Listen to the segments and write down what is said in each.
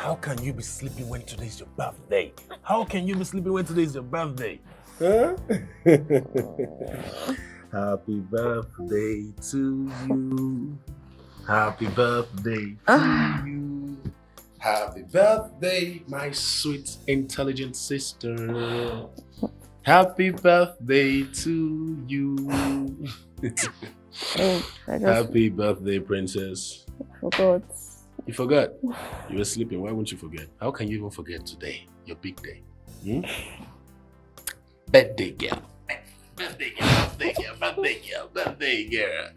How can you be sleeping when today's your birthday? How can you be sleeping when today's your birthday? Huh? Happy birthday to you. Happy birthday to you. Happy birthday, my sweet, intelligent sister. Happy birthday to you. Happy birthday, princess. I forgot. You forgot? You were sleeping. Why won't you forget? How can you even forget today? Your big day. Birthday girl. Birthday girl. Birthday girl. Birthday girl. Birthday girl.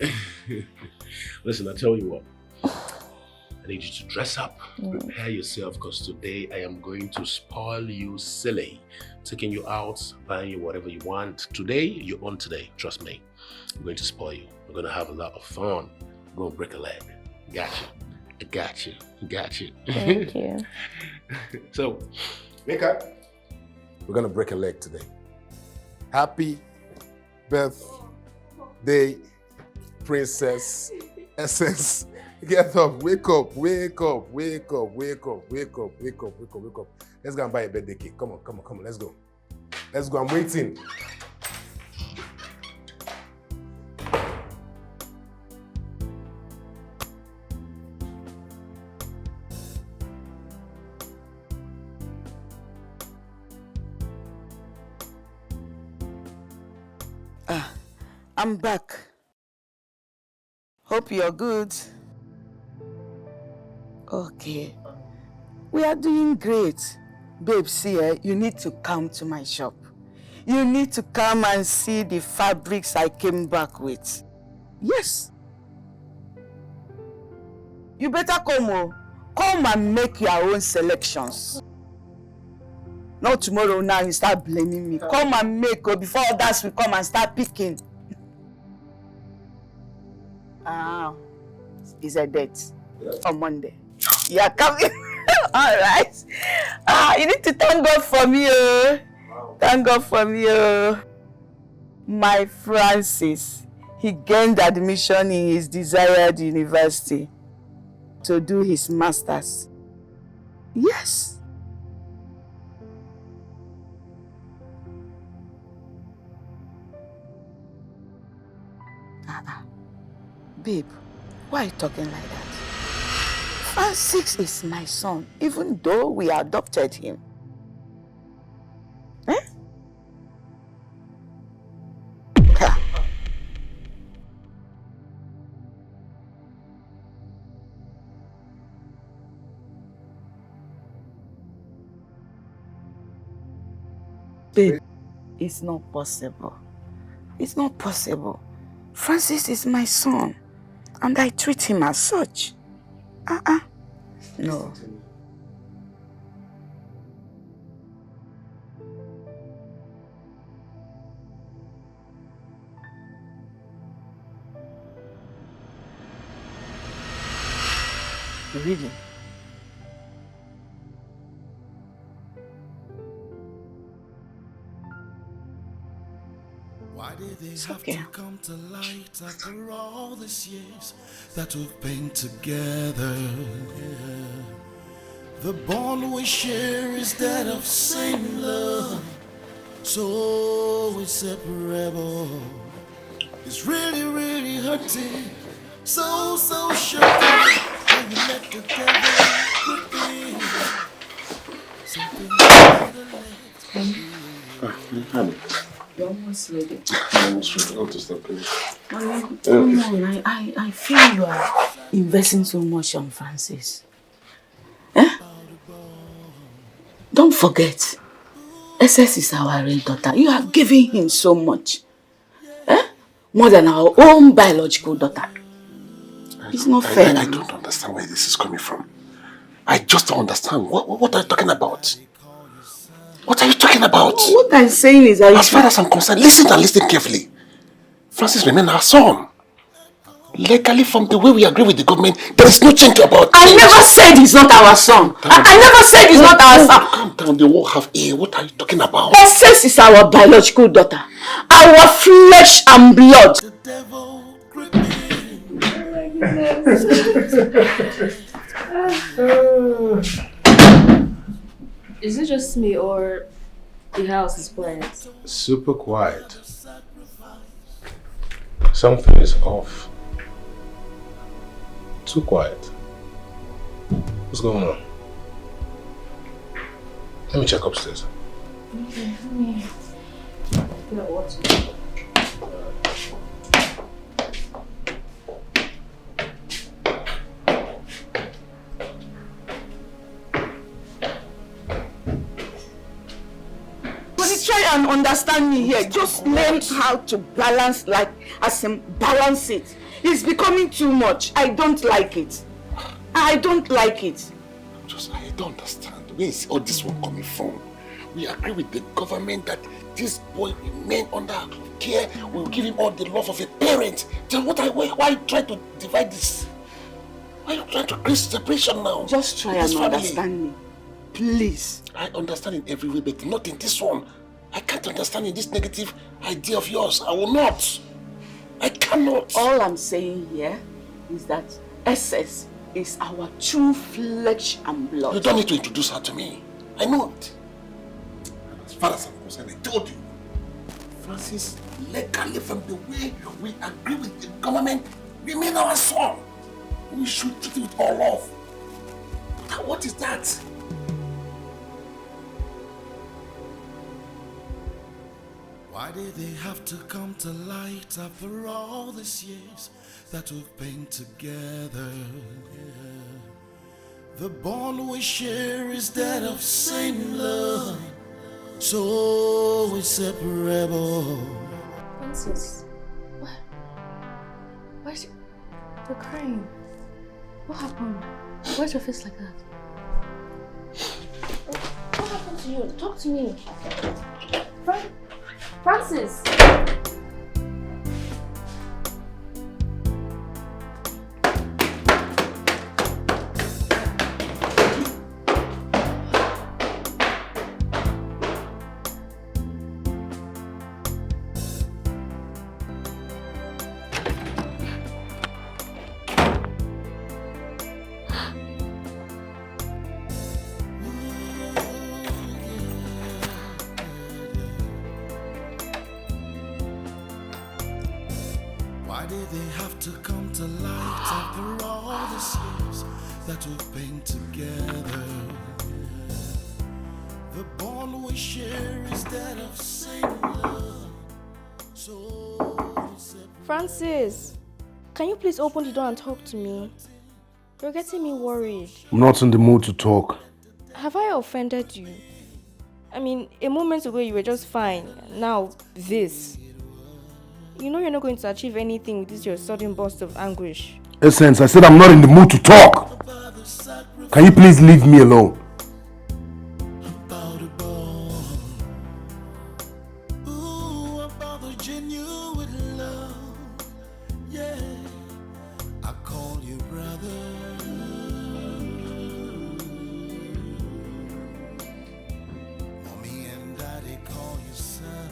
Listen, I tell you what. I need you to dress up, prepare yourself, because today I am going to spoil you silly. Taking you out, buying you whatever you want. Today, you own today. Trust me. I'm going to spoil you. We're going to have a lot of fun. We're going to break a leg. Gotcha. I got you. Got you. Thank you. So, wake up. We're going to break a leg today. Happy birthday, Princess Essence. Get up, wake up, wake up, wake up, wake up, wake up, wake up, wake up, wake up. Let's go and buy a birthday cake. Come on, come on, come on, let's go. Let's go, I'm waiting. I'm back. Hope you're good. Okay. We are doing great. Babe, see, you need to come to my shop. You need to come and see the fabrics I came back with. Yes. You better come. Come and make your own selections. Not tomorrow now you start blaming me. Come and make before others will come and start picking. It's a date on Monday. You are coming. All right. You need to thank God for me. Wow. Thank God for me. My Francis, he gained admission in his desired university to do his master's. Yes. Babe, why are you talking like that? Francis is my son, even though we adopted him. Eh? Babe, it's not possible. It's not possible. Francis is my son, and I treat him as such. No. Really? Why did they have to come to light after all these years that we've been together? The bond we share is that of same love, so inseparable. It's really, really hurting, so shocking. When you let the devil grip me, something Honey. You're almost ready. I'm almost ready. I'll just stop it. Mommy, come on. I feel you are investing so much on Francis. Don't forget, SS is our real daughter. You are giving him so much. More than our own biological daughter. It's not fair. I don't understand where this is coming from. I just don't understand. What are you talking about? What are you talking about? What I'm saying is that... As far as I'm concerned, listen carefully. Francis remains our son. Legally, from the way we agree with the government, there is no change about it. I never said he's not our son. I never said he's not our son. Calm down, they won't have ear. What are you talking about? SS is our biological daughter. Our flesh and blood. the devil grip me. Is it just me or the house is quiet? Super quiet. Something is off. Too quiet. What's going on? Let me check upstairs. Okay, let me get water. Try and understand me here. Just learn how to balance, like as in balance it. It's becoming too much. I don't like it. I don't like it. I don't understand. Where is all this one coming from? We agree with the government that this boy remain under care. We'll give him all the love of a parent. Then why are you trying to divide this? Why are you trying to create separation now? Just try and understand me. Please. I understand in every way, but not in this one. I can't understand in this negative idea of yours. I will not. I cannot. All I'm saying here is that SS is our true flesh and blood. You don't need to introduce her to me. I know it. And as far as I'm concerned, I told you. Francis, legally from the way we agree with the government, remain our son. We should treat it with all love. What is that? Why did they have to come to light after all these years that we've been together? The bond we share is that of same love, so inseparable. Francis, why's you're crying? What happened? Why's your face like that? What happened to you? Talk to me. Francis! Why did they have to come to light after all these years that we've been together? The bond we share is that of same love, so Francis, can you please open the door and talk to me? You're getting me worried. I'm not in the mood to talk. Have I offended you? I mean, a moment ago you were just fine. Now, this. You know you're not going to achieve anything with this your sudden burst of anguish. Essence, I said I'm not in the mood to talk. Can you please leave me alone? about the genuine love, yeah. I call you brother. Mommy and daddy call you son.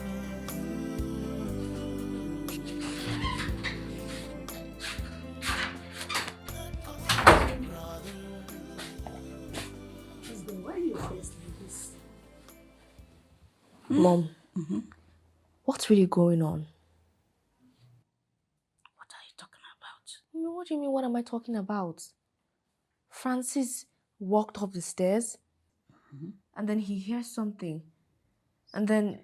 Mom, what's really going on? What are you talking about? I mean, what do you mean, what am I talking about? Francis walked up the stairs and then he hears something. And then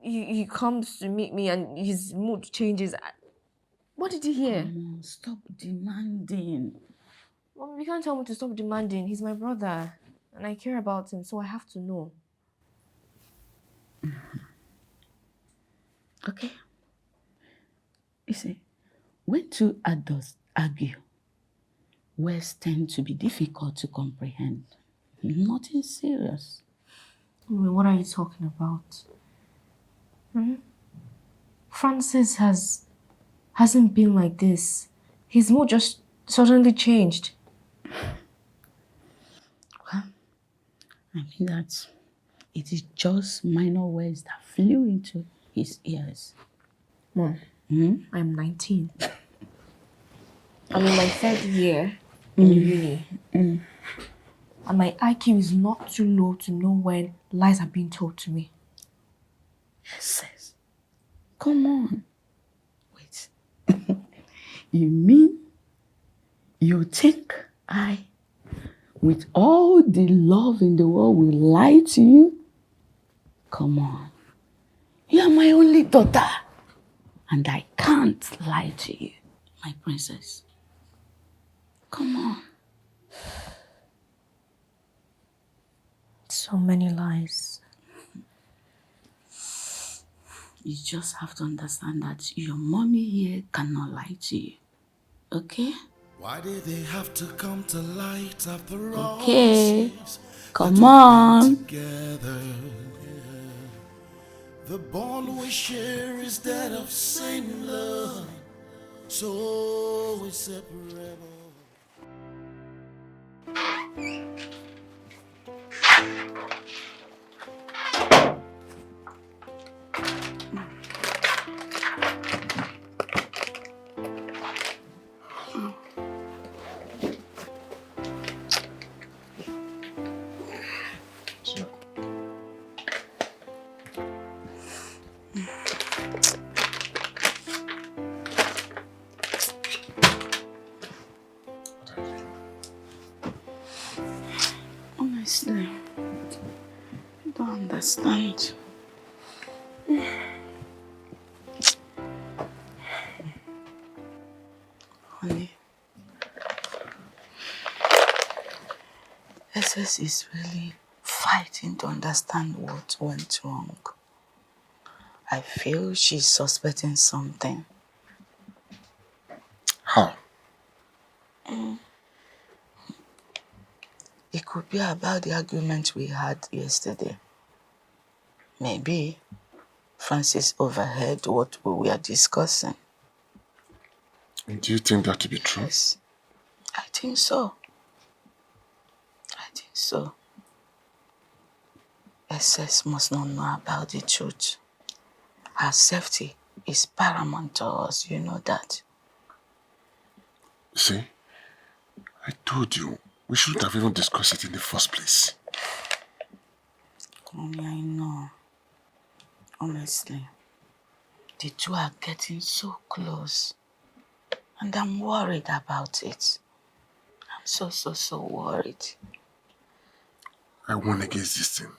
he comes to meet me and his mood changes. What did he hear? Come on, stop demanding. Mom, you can't tell me to stop demanding. He's my brother and I care about him, so I have to know. Okay. You see, when two adults argue, words tend to be difficult to comprehend. Nothing serious. I mean, what are you talking about? Francis hasn't been like this. His mood just suddenly changed. Well, I mean that it is just minor words that flew into his ears. Mom, I'm 19. I'm in my third year in uni. And my IQ is not too low to know when lies are being told to me. Yes. Come on. Wait. You mean you think I, with all the love in the world, will lie to you? Come on. You are my only daughter. And I can't lie to you, my princess. Come on. So many lies. You just have to understand that your mommy here cannot lie to you. Okay? Why did they have to come to light after all Okay. these years Come that we've on. been together? The bond we share is that of same love, so inseparable. Honestly, I don't understand. Honey, SS is really fighting to understand what went wrong. I feel she's suspecting something. How? It could be about the argument we had yesterday. Maybe Francis overheard what we were discussing. Do you think that to be true? Yes, I think so. I think so. SS must not know about the truth. Her safety is paramount to us, you know that. See, I told you, we shouldn't have even discussed it in the first place. Mommy, I know. Honestly, the two are getting so close. And I'm worried about it. I'm so worried. I warn against this thing.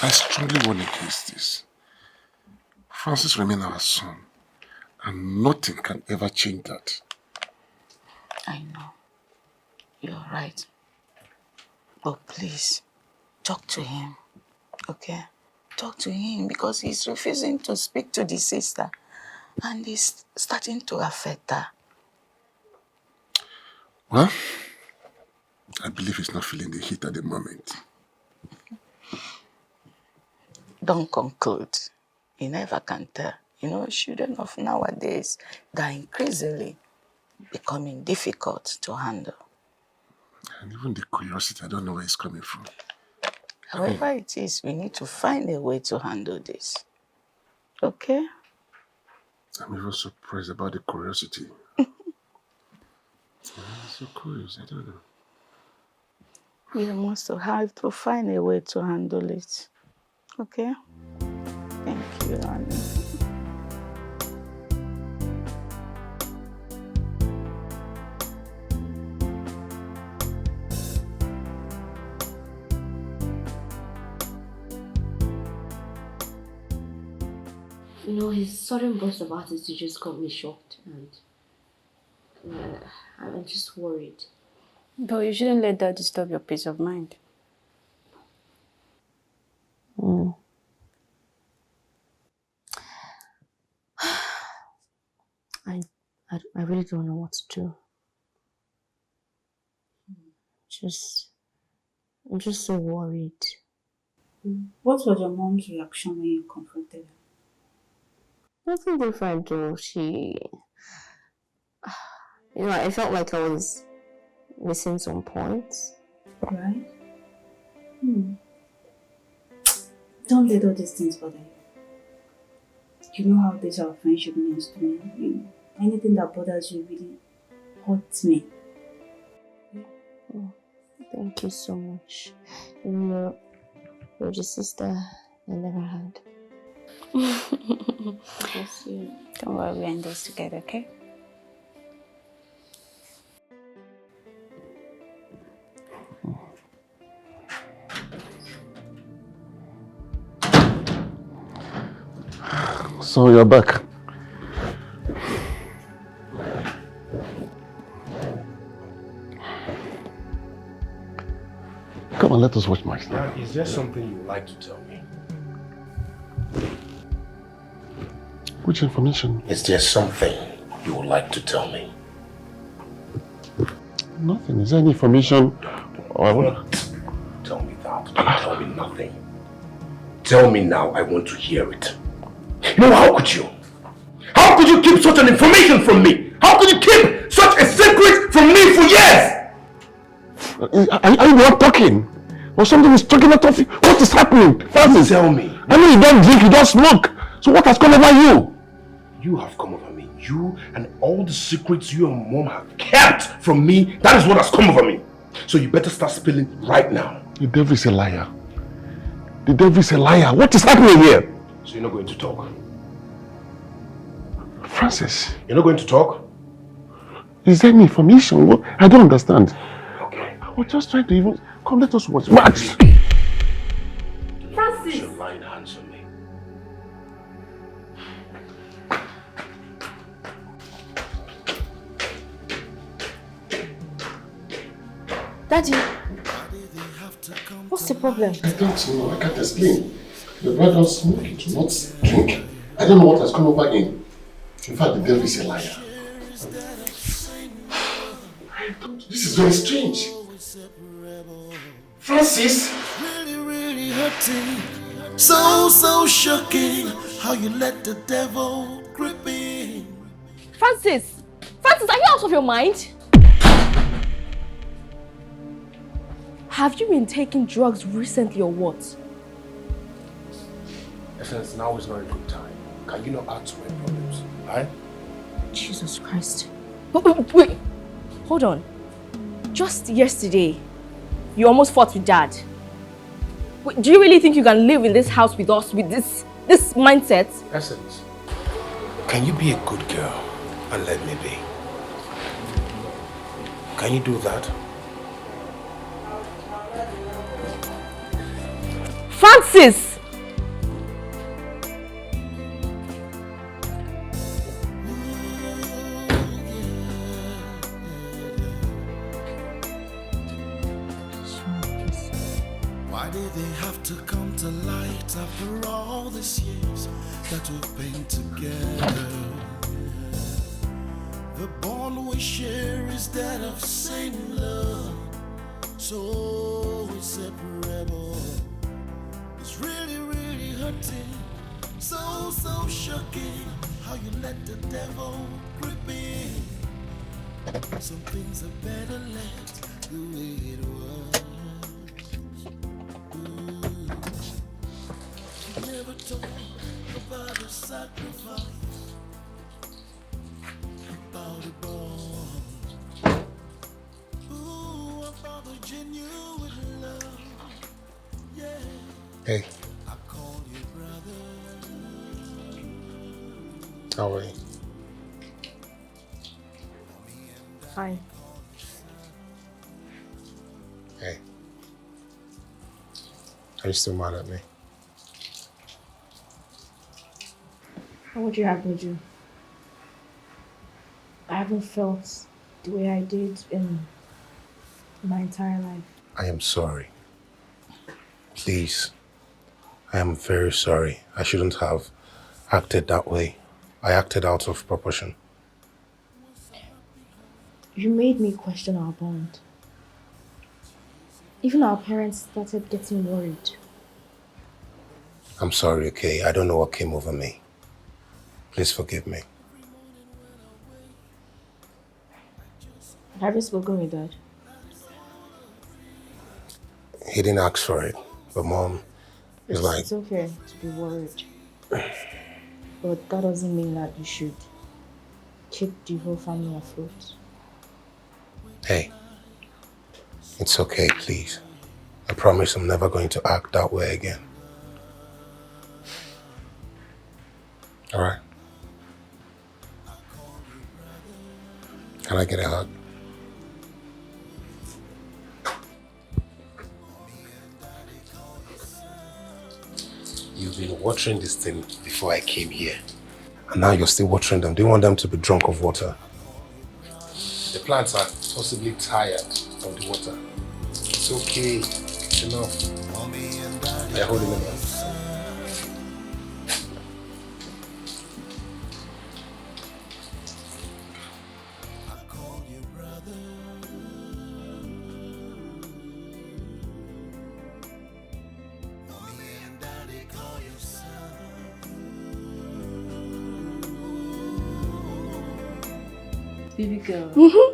I strongly warn against this. Francis remains our son, and nothing can ever change that. I know. You're right. But please, talk to him, okay? Talk to him because he's refusing to speak to the sister and it's starting to affect her. Well, I believe he's not feeling the heat at the moment. Don't conclude. You never can tell. You know, children of nowadays, they're increasingly becoming difficult to handle. And even the curiosity, I don't know where it's coming from. However it is, we need to find a way to handle this. Okay? I'm even surprised about the curiosity. I'm so curious, I don't know. You must have to find a way to handle it. Okay? Thank you, honey. You know, his sudden burst of attitude just got me shocked, and I'm just worried. But you shouldn't let that disturb your peace of mind. I really don't know what to do. I'm just so worried. What was your mom's reaction when you confronted her? Nothing different though. I felt like I was missing some points. Right? Don't let all these things bother you. You know how this our friendship means to me. Anything that bothers you really hurts me. Thank you so much. You're the sister I never had. Bless you. Don't worry, we're in this together, okay? So you're back. Come on, let us watch match now. Now, is there something you would like to tell me? Which information? Is there something you would like to tell me? Nothing. Is there any information? Don't tell me that. Don't tell me nothing. Tell me now. I want to hear it. You know, how could you? How could you keep such an information from me? How could you keep such a secret from me for years? Are you not talking? Or something is talking out of you? What is happening? Francis, tell me. I know you don't drink, you don't smoke. So what has come over you? You have come over me. You and all the secrets you and mom have kept from me, that is what has come over me. So you better start spilling right now. The devil is a liar. The devil is a liar. What is happening here? So you're not going to talk? Francis. You're not going to talk? Is there any information? What? I don't understand. Okay. We're just trying to even... Come, let us watch. Max! Francis! Your lying hands on me. Daddy, what's the problem? I don't know. I can't explain. The brother does smoke, he does not drink. I don't know what has come over him. In fact, the devil is a liar. This is very strange. Francis? Really hurting. So shocking how you let the devil grip in. Francis! Francis, are you out of your mind? Have you been taking drugs recently or what? Essence, now is not a good time. Can you not add to my problems? Alright? Jesus Christ. Wait. Hold on. Just yesterday, you almost fought with Dad. Wait, do you really think you can live in this house with us with this mindset? Essence, can you be a good girl and let me be? Can you do that? Francis! Why did they have to come to light after all these years that we've been together? The bond we share is that of same love, so inseparable. It's really hurting, so shocking how you let the devil grip in. Some things are better left the way it was. Never talk about the sacrifice, about the bond. Ooh, about the genuine love. Yeah. Hey. I call you brother. How are you? Fine. Hey. Are you still mad at me? What would you have me do? I haven't felt the way I did in my entire life. I am sorry. Please. I am very sorry. I shouldn't have acted that way. I acted out of proportion. You made me question our bond. Even our parents started getting worried. I'm sorry, okay? I don't know what came over me. Please forgive me. Have you spoken with Dad? He didn't ask for it, but Mom is like... It's okay to be worried. But that doesn't mean that you should keep the whole family afloat. Hey, It's okay, please. I promise I'm never going to act that way again. All right. Can I get a hug? You've been watering this thing before I came here. And now you're still watering them. Do you want them to be drunk of water? The plants are possibly tired of the water. It's okay. It's enough. They're holding them up. Baby girl,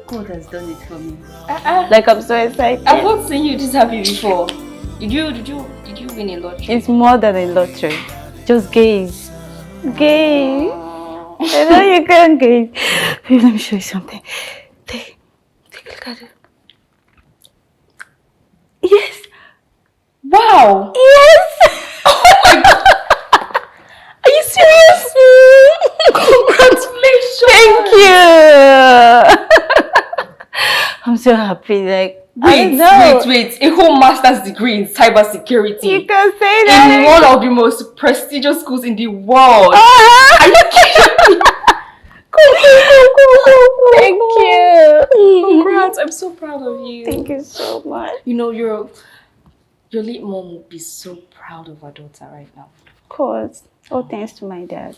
God has done it for me. Like I'm so excited. I've not seen you this happy before. Did you win a lottery? It's more than a lottery. Just gaze. Gaze. I know you can gaze. Babe, let me show you something. Take a look at it. Yes. Wow. Yes. Oh my God. Are you serious? Congratulations. Thank you. I'm so happy. Like, wait. A whole master's degree in cybersecurity. You can say that. In one of the most prestigious schools in the world. Are you kidding me? Thank you. Congrats. I'm so proud of you. Thank you so much. You know, your late mom would be so proud of her daughter right now. Of course. All thanks to my dad.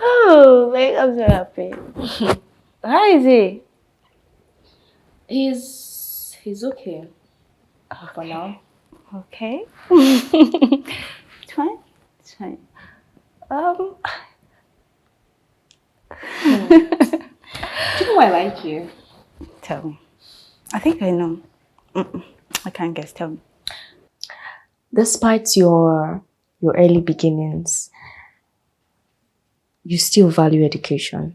Oh, like, I'm so happy. How is he? He's okay. For now. Okay. It's fine. It's fine. Do you know why I like you? Tell me. I think I know. I can't guess. Tell me. Despite your early beginnings, you still value education.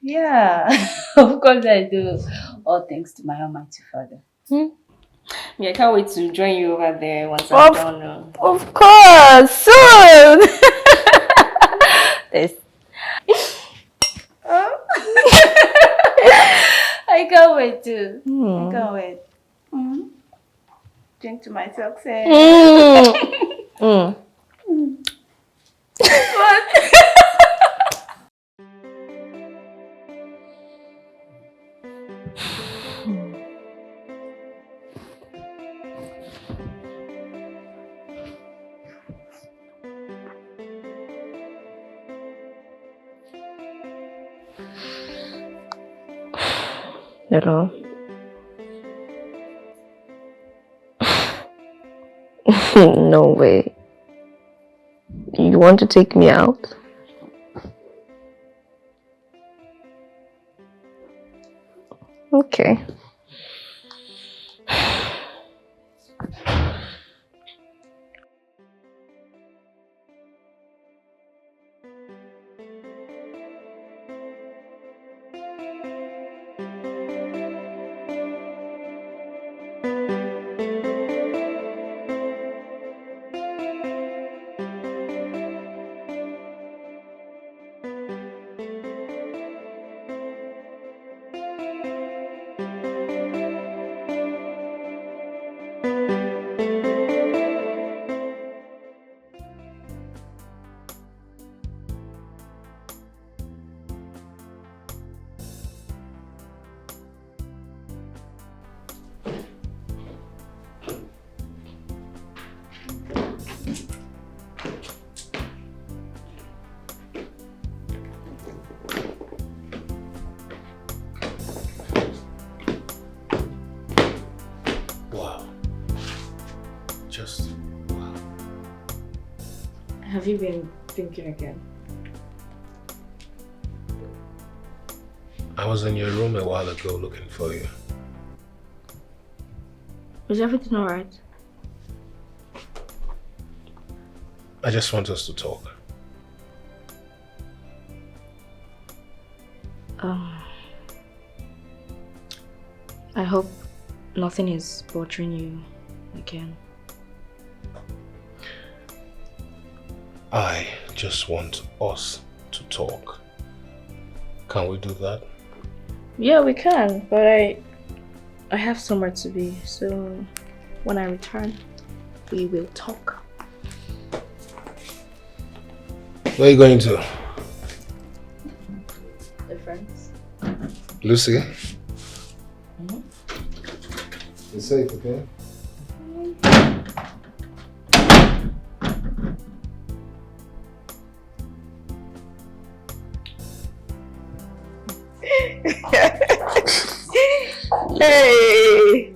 Yeah, of course I do. All thanks to my Almighty Father. Yeah, I can't wait to join you over there once I'm done. Of course, soon. I can't wait to. I can't wait. Drink to my success. What? Hello? No way. You want to take me out? Okay. Have you been thinking again? I was in your room a while ago looking for you. Is everything alright? I just want us to talk. I hope nothing is bothering you again. I just want us to talk. Can we do that? Yeah, we can, but I have somewhere to be, so when I return, we will talk. Where are you going to? The friends. Lucy? Be safe, okay? Hey!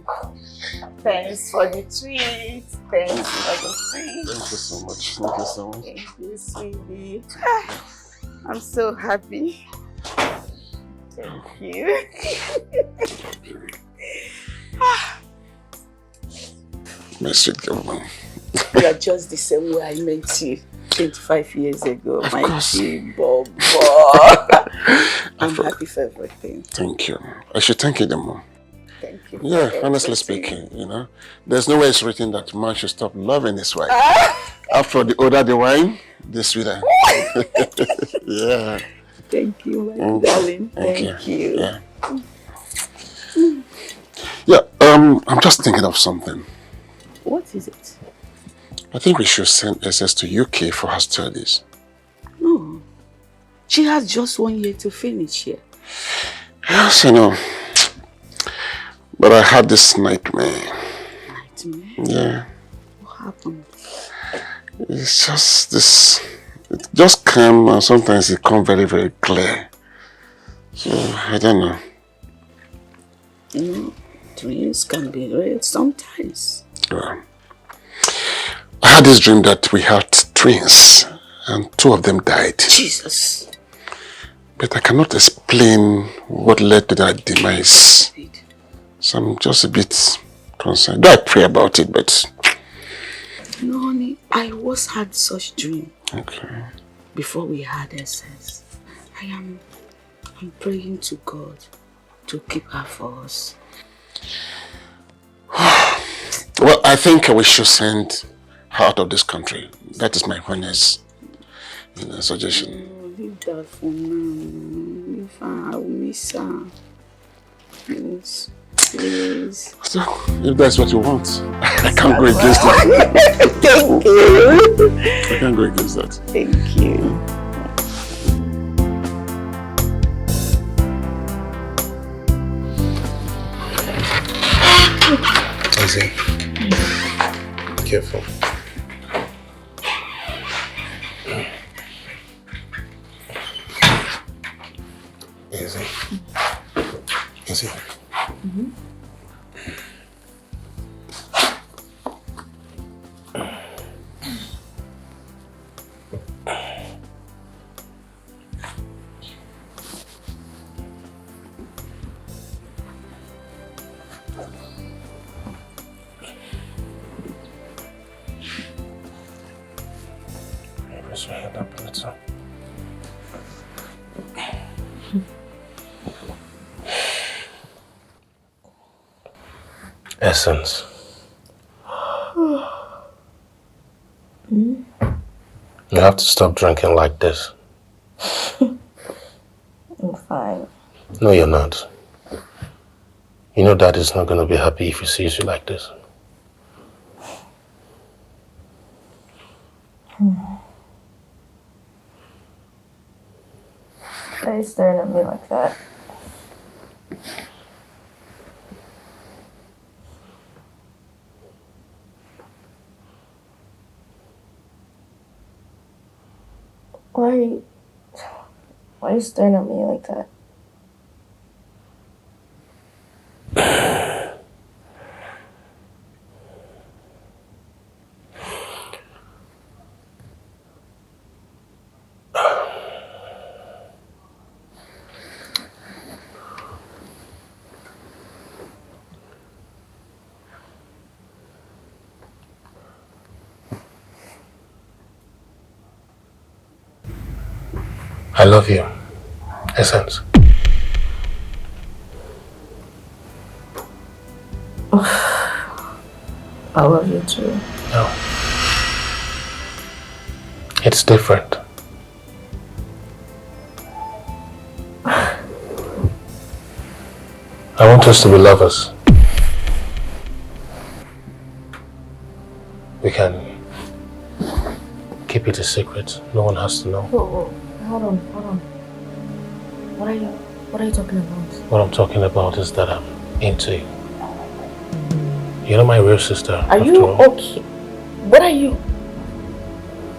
Thanks for the treat. Thanks for the treat. Thank you so much. Thank you so much. Thank you, sweetie. I'm so happy. Thank you. My sweet girl. You are just the same way I met you 25 years ago, Of my course. dear Bobo. I'm happy for everything. Thank you. I should thank you the more. Thank you. Yeah, honestly speaking, there's no way it's written that man should stop loving his wife. After the older the wine, the sweeter. Yeah. Thank you, my darling. Thank you. Yeah. Yeah, I'm just thinking of something. What is it? I think we should send SS to UK for her studies. No. She has just 1 year to finish here. Yes, I know. But I had this nightmare. Nightmare? Yeah. What happened? It's just this... It just came and sometimes it comes very, very clear. So, I don't know. Dreams can be real sometimes. Yeah. I had this dream that we had twins and 2 of them died. Jesus. But I cannot explain what led to that demise. So I'm just a bit concerned. Though I pray about it, but... No, honey, I once had such dream. Okay. Before we had SS. I'm praying to God to keep her for us. Well, I think we should send her out of this country. That is my honest suggestion. Oh, leave that for now. Leave her. I will miss her. Please. Please. So, if that's what you want, I can't go against that. Thank you. I can't go against that. Thank you. Easy. Careful. Easy. Easy. Raise your hand up a little. Essence. You have to stop drinking like this. I'm fine. No, you're not. You know Daddy's not going to be happy if he sees you like this. Why are you staring at me like that? Why are you staring at me like that? I love you, Essence. I love you too. No. It's different. I want us to be lovers. We can keep it a secret. No one has to know. Whoa. Hold on. What are you talking about? What I'm talking about is that I'm into you. You're not my real sister. Are you okay? What are you?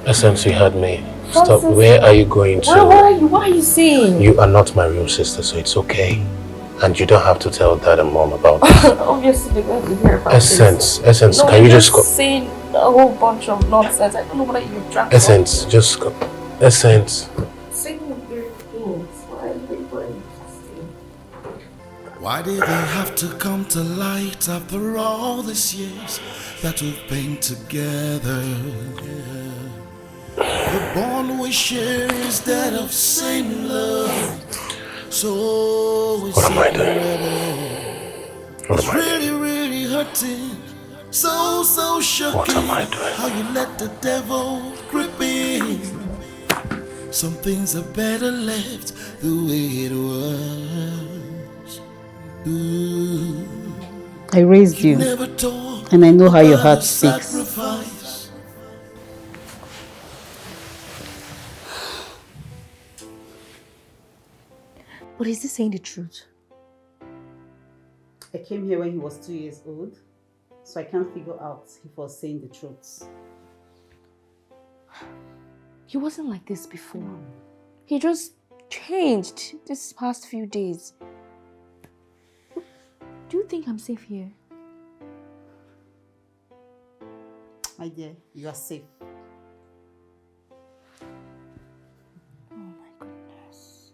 Essence, you had me. Francis, Stop. Where are you going to? What are you saying? You are not my real sister, so it's okay. And you don't have to tell Dad and Mom about this. Obviously, they're going to hear about Essence, this. Essence, No, can you just go? saying a whole bunch of nonsense. I don't know what you're trying to Essence, just go. Essence. saying weird things. Why are you Why did they have to come to light after all these years that we've been together? The bond we share is that of same love. So What am I doing? What it's am I doing? really, really hurting. So shocking. What am I doing? How you let the devil grip in. Some things are better left the way it was. Ooh. I raised you, and I know how your heart speaks. But is he saying the truth? I came here when he was 2 years old, so I can't figure out if he was saying the truth. He wasn't like this before. He just changed this past few days. Do you think I'm safe here? My dear, you are safe. Oh my goodness.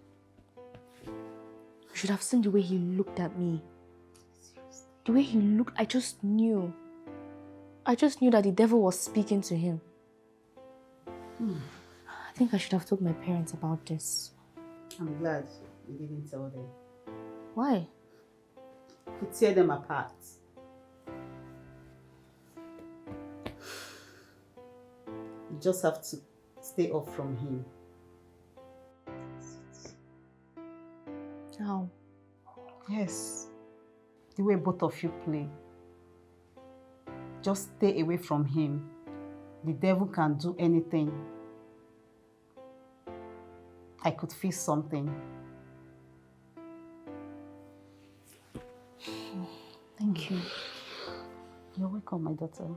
You should have seen the way he looked at me. The way he looked, I just knew. I just knew that the devil was speaking to him. I think I should have told my parents about this. I'm glad you didn't tell them. Why? To tear them apart. You just have to stay off from him. How? Yes. The way both of you play. Just stay away from him. The devil can do anything. I could feel something. Thank you. You're welcome, my daughter.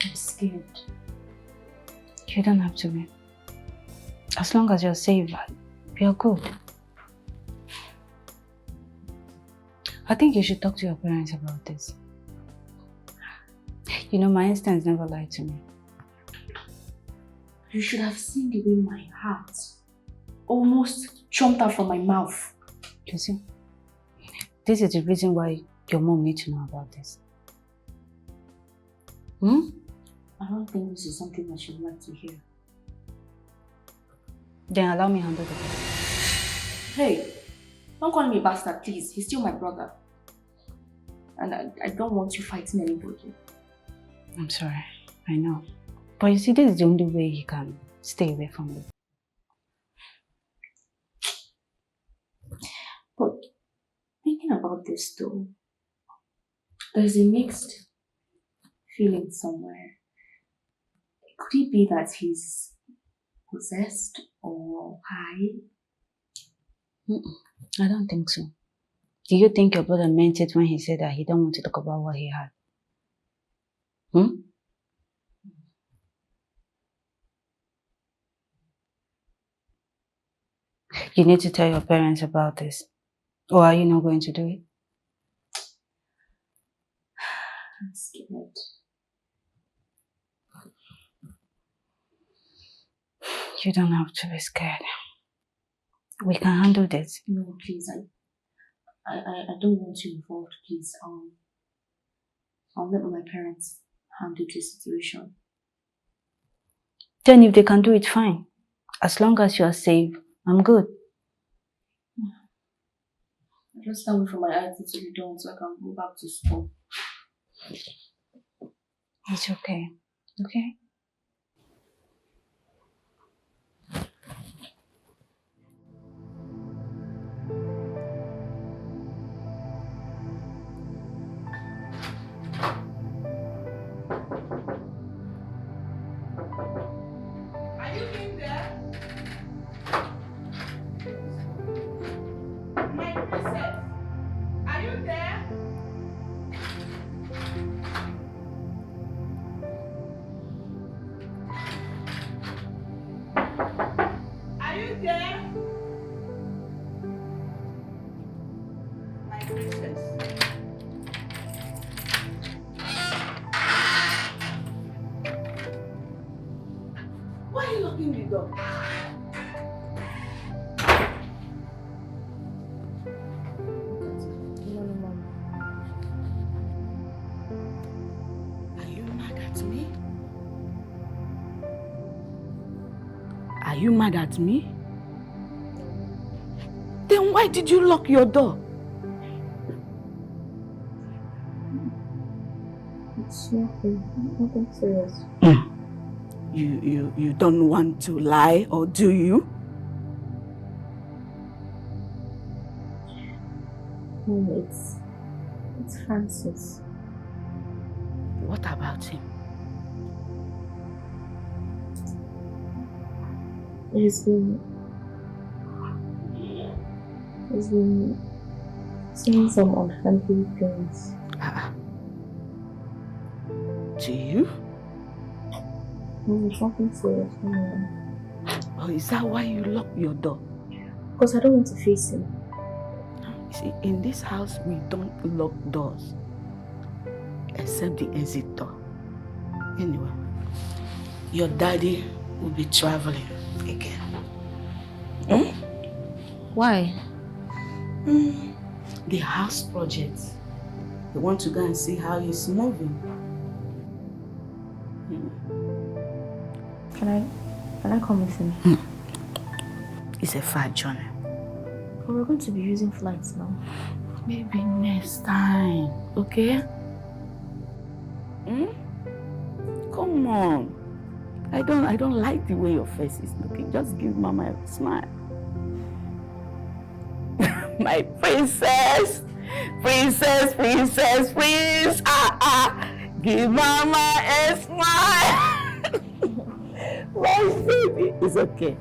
I'm scared. You don't have to be. As long as you're safe, you're good. I think you should talk to your parents about this. You know, my instincts never lied to me. You should have seen the way my heart almost jumped out from my mouth. You see, this is the reason why your mom needs to know about this. I don't think this is something that she'd like to hear. Then allow me to handle the case. Hey, don't call me a bastard, please. He's still my brother. And I don't want you fighting anybody. I'm sorry, I know. But you see, this is the only way he can stay away from you. But thinking about this though, there's a mixed feeling somewhere. Could it be that he's possessed or high? I don't think so. Do you think your brother meant it when he said that he don't want to talk about what he had? You need to tell your parents about this. Or are you not going to do it? I'm scared. You don't have to be scared. We can handle this. No, please. I don't want you involved, please. I'll let my parents handle this situation. Then if they can do it, fine. As long as you are safe, I'm good. Just tell me for my eye to be done so I can go back to school. It's okay. Okay? Are you in there? My princess, are you there? Are you there? My princess. Why are you locking the door? Are you mad at me? Are you mad at me? Then why did you lock your door? It's nothing serious. You don't want to lie, or do you? No, it's Francis. What about him? He's been saying some unfriendly things. To you? No, it's nothing serious. No. Or is that why you locked your door? Because I don't want to face him. You see, in this house, we don't lock doors. Except the exit door. Anyway, your daddy will be traveling again. Why? The house project. They want to go and see how he's moving. Can I come with him? It's a far journey. But we're going to be using flights now. Maybe next time, okay? Come on. I don't like the way your face is looking. Just give Mama a smile. My princess! Princess! Give Mama a smile! My baby! It's okay.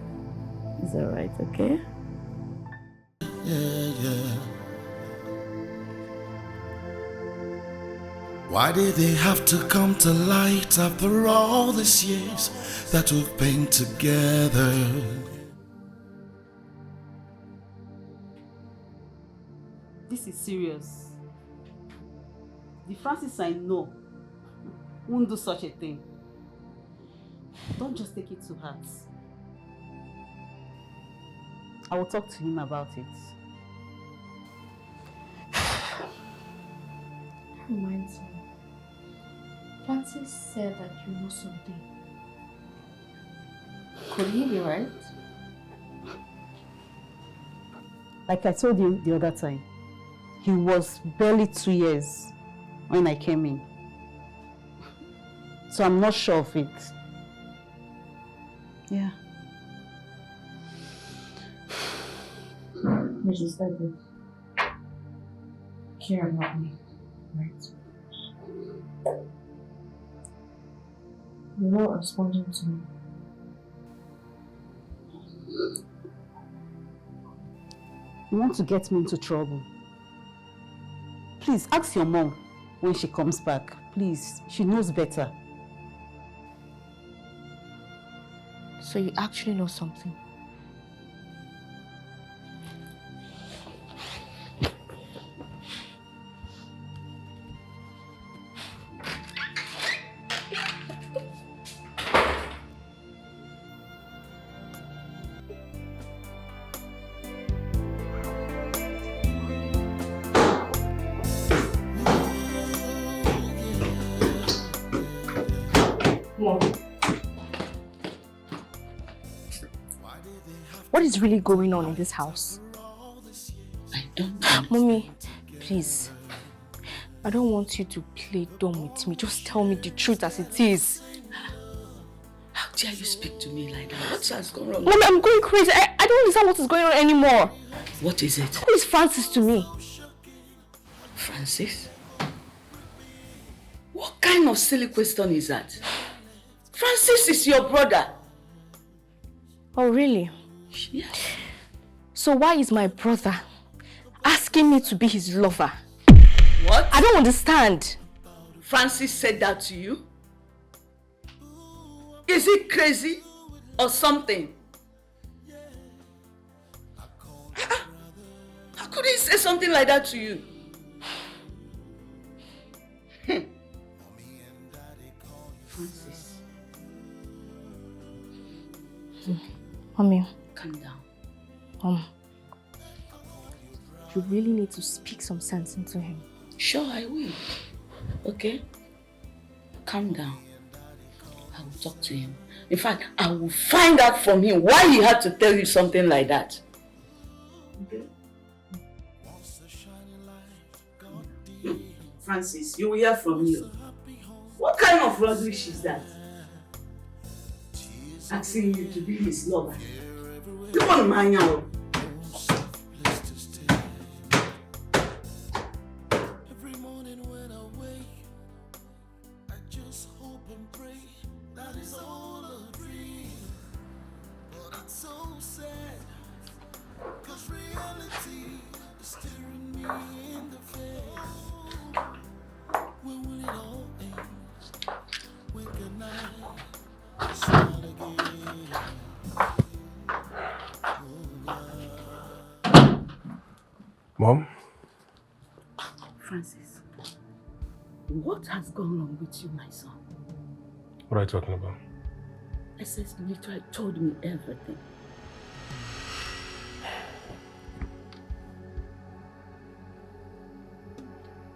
It's alright, okay? Yeah. Why did they have to come to light after all these years that we've been together? This is serious. The Francis I know won't do such a thing. Don't just take it to heart. I will talk to him about it. Reminds me. Francis said that you know something. Could he be right? Like I told you the other time, he was barely 2 years when I came in. So I'm not sure of it. Yeah. You just said it. Care about me, right? You're not responding to me. You want to get me into trouble? Please, ask your mom when she comes back. Please, she knows better. So you actually know something? is really going on in this house? I don't know. Mommy, please. I don't want you to play dumb with me. Just tell me the truth as it is. How dare you speak to me like that? What has gone wrong? Mommy, I'm going crazy. I don't understand what is going on anymore. What is it? Who is Francis to me? Francis? What kind of silly question is that? Francis is your brother. Oh, really? Yeah. So why is my brother asking me to be his lover? What? I don't understand. Francis said that to you? Is he crazy or something? How could he say something like that to you? Francis. Mommy. Calm down. You really need to speak some sense into him. Sure, I will. Okay? Calm down. I will talk to him. In fact, I will find out from him why he had to tell you something like that. Okay? Francis, you will hear from me. What kind of rubbish is that? Asking you to be his lover. You want mine now? Every morning when I wake, I just hope and pray that it's all a dream. But it's so sad, 'cause reality is staring me in the face. When will it all end? When can I start again? Mom? Francis, what has gone wrong with you, my son? What are you talking about? SS literally told me everything.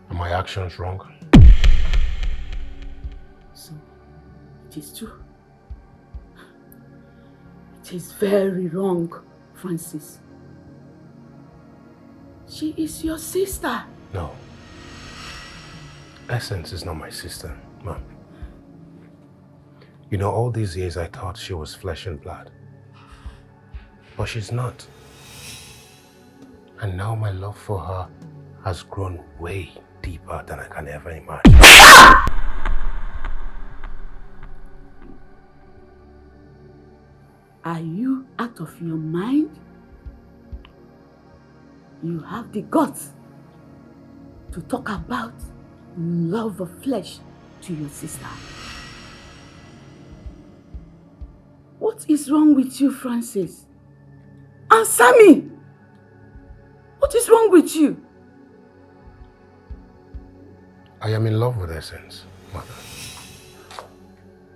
Are my actions wrong? So, it is true. It is very wrong, Francis. She is your sister. No. Essence is not my sister, Mom. You know, all these years I thought she was flesh and blood. But she's not. And now my love for her has grown way deeper than I can ever imagine. Are you out of your mind? You have the guts to talk about love of flesh to your sister. What is wrong with you, Francis? Answer me! What is wrong with you? I am in love with Essence, Mother.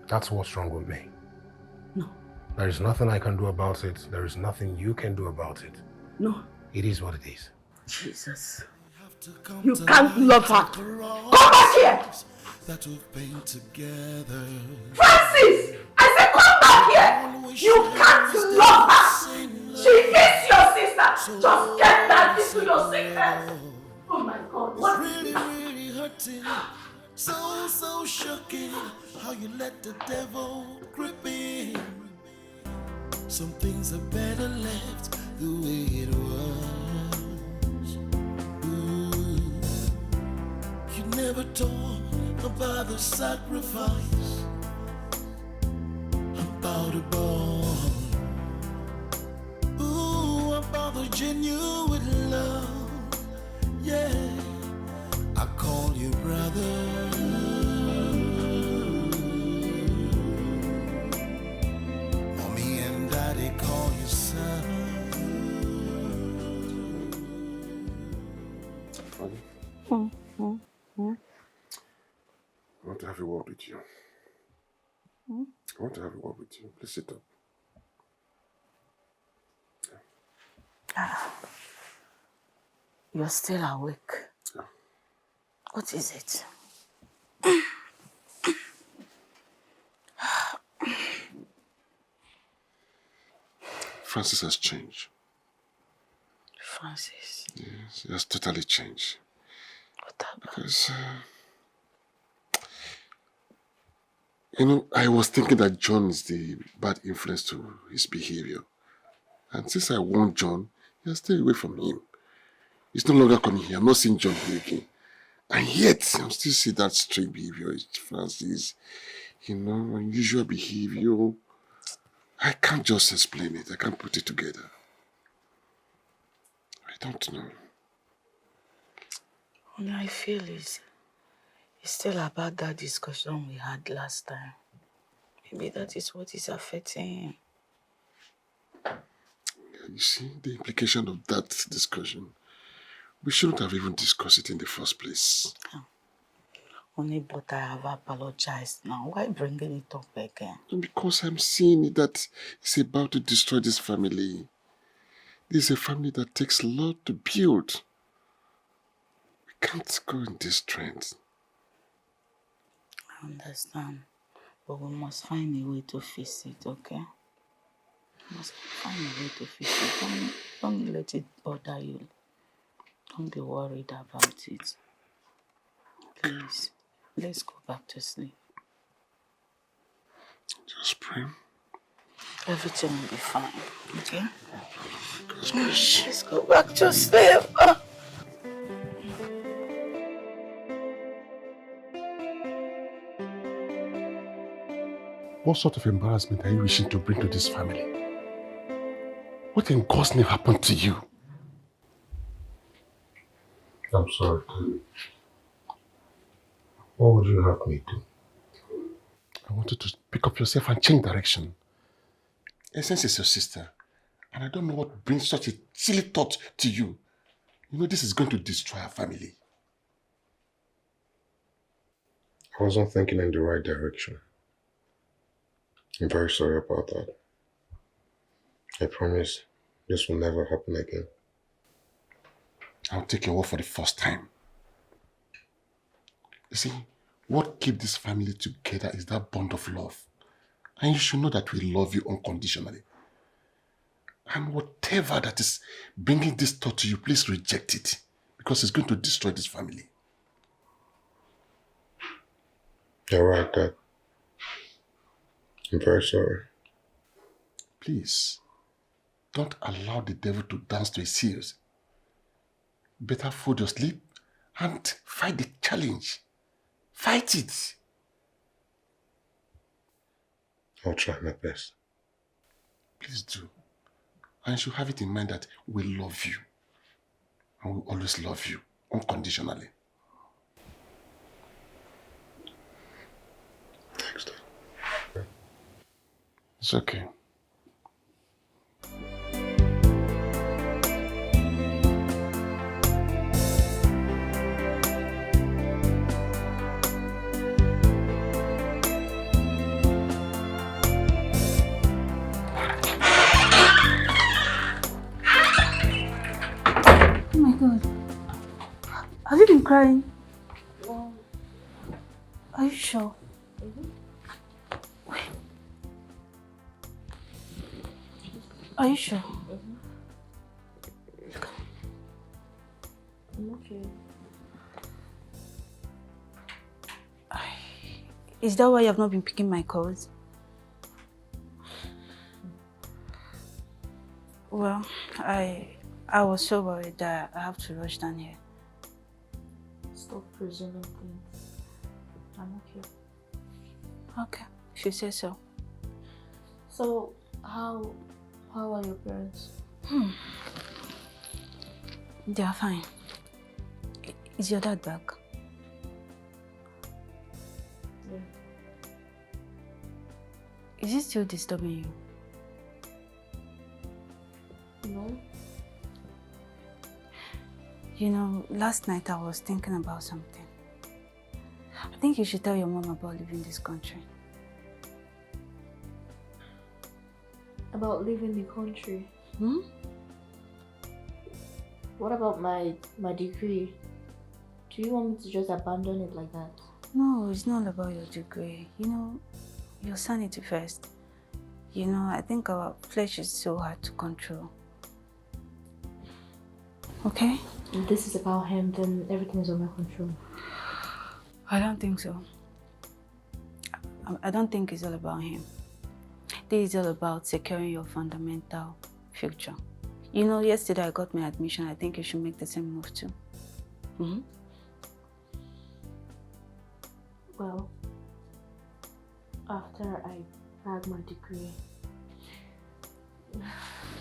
That's what's wrong with me. No. There is nothing I can do about it. There is nothing you can do about it. No. It is what it is. Jesus. You can't love her. Come back here! That we've been together. Francis! I said come back here! You can't love her! She is your sister! Just get that into your sickness! Oh my God, what is Really, that? really hurting. So shocking how you let the devil grip in. Some things are better left the way it was. Ooh. You never talk about the sacrifice, about the bond. Ooh, about the genuine love. Yeah, I call you brother. Mommy and daddy call you son. I want to have a word with you. I want to have a word with you. Please sit up. You're still awake. Yeah. What is it? Francis has changed. Francis? Yes, he has totally changed. What happened? Because, you know, I was thinking that John is the bad influence to his behavior. And since I warned John, he has stayed away from him. He's no longer coming here. I'm not seeing John here again. And yet, I'm still seeing that strange behavior. Francis, you know, unusual behavior. I can't just explain it. I can't put it together. I don't know. All I feel is it's still about that discussion we had last time. Maybe that is what is affecting him. You see, the implication of that discussion, we shouldn't have even discussed it in the first place. Only but I have apologized now. Why bringing it up again? Because I'm seeing it that it's about to destroy this family. This is a family that takes a lot to build. We can't go in this trend. I understand. But we must find a way to fix it, okay? We must find a way to fix it. Don't let it bother you. Don't be worried about it. Please, let's go back to sleep. Just pray. Everything will be fine, okay? Let's go back to sleep. What sort of embarrassment are you wishing to bring to this family? What in God's name happened to you? I'm sorry. What would you have me do? I wanted to pick up yourself and change direction. Essence is your sister, and I don't know what brings such a silly thought to you. You know this is going to destroy our family. I wasn't thinking in the right direction. I'm very sorry about that. I promise this will never happen again. I'll take your word for the first time. You see, what keeps this family together is that bond of love. And you should know that we love you unconditionally. And whatever that is bringing this thought to you, please reject it. Because it's going to destroy this family. You're right, Dad. I'm very sorry. Please, don't allow the devil to dance to his ears. Better fold your sleep and fight the challenge. Fight it. I'll try my best. Please do. And you should have it in mind that we love you. And we always love you unconditionally. Thanks, Dad. It's okay. Oh my God. Have you been crying? Are you sure? Wait. Are you sure? I'm okay. Is that why you have not been picking my calls? Well, I was so worried that I have to rush down here. Stop presuming things. I'm okay. Okay, if you say so. So, how are your parents? They are fine. Is your dad back? Yeah. Is he still disturbing you? No? You know, last night I was thinking about something. I think you should tell your mom about leaving this country. About leaving the country? Hmm? What about my degree? Do you want me to just abandon it like that? No, it's not about your degree. You know, your sanity first. You know, I think our flesh is so hard to control. Okay? If this is about him, then everything is under control. I don't think so. I don't think it's all about him. This is all about securing your fundamental future. You know, yesterday I got my admission. I think you should make the same move too. Mm-hmm. Well, after I bag my degree,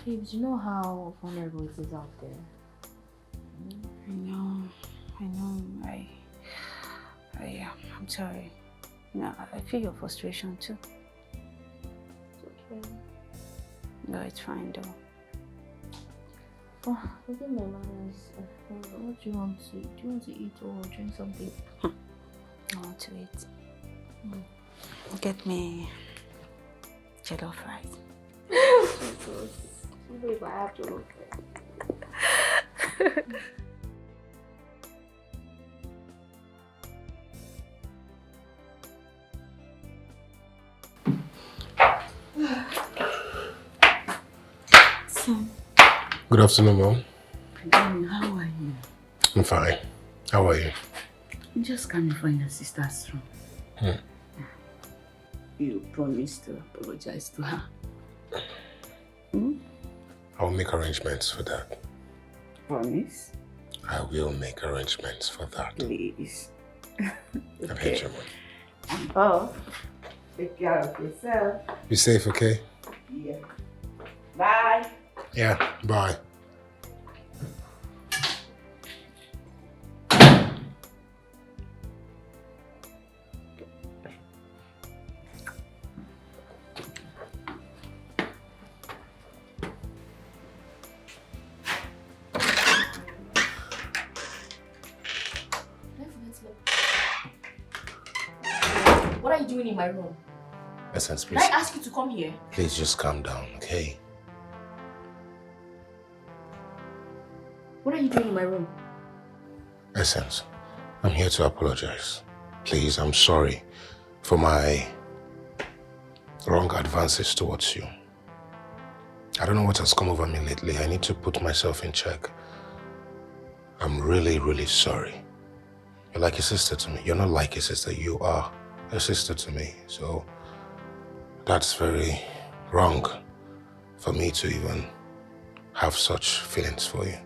babes, you know how vulnerable it is out there. I know. I'm sorry. You know, I feel your frustration too. It's okay. No, it's fine though. Oh, forgive my manners. What do you want to? Do you want to eat or drink something? I want to eat. Get me jollof rice. If I have to look Good afternoon, Mom. How are you? I'm fine. How are you? I'm just coming from your sister's room. You promised to apologize to her. I'll make arrangements for that. Promise? I will make arrangements for that. Please. I've heard your word. Oh, take care of yourself. Be safe, okay? Yeah. Bye. Yeah, bye. What are you doing in my room? Essence, Did please. I ask you to come here? Please just calm down, okay? What are you doing in my room? Essence, I'm here to apologize. Please, I'm sorry for my wrong advances towards you. I don't know what has come over me lately. I need to put myself in check. I'm really, really sorry. You're like a sister to me. You're not like a sister. You are a sister to me. So that's very wrong for me to even have such feelings for you.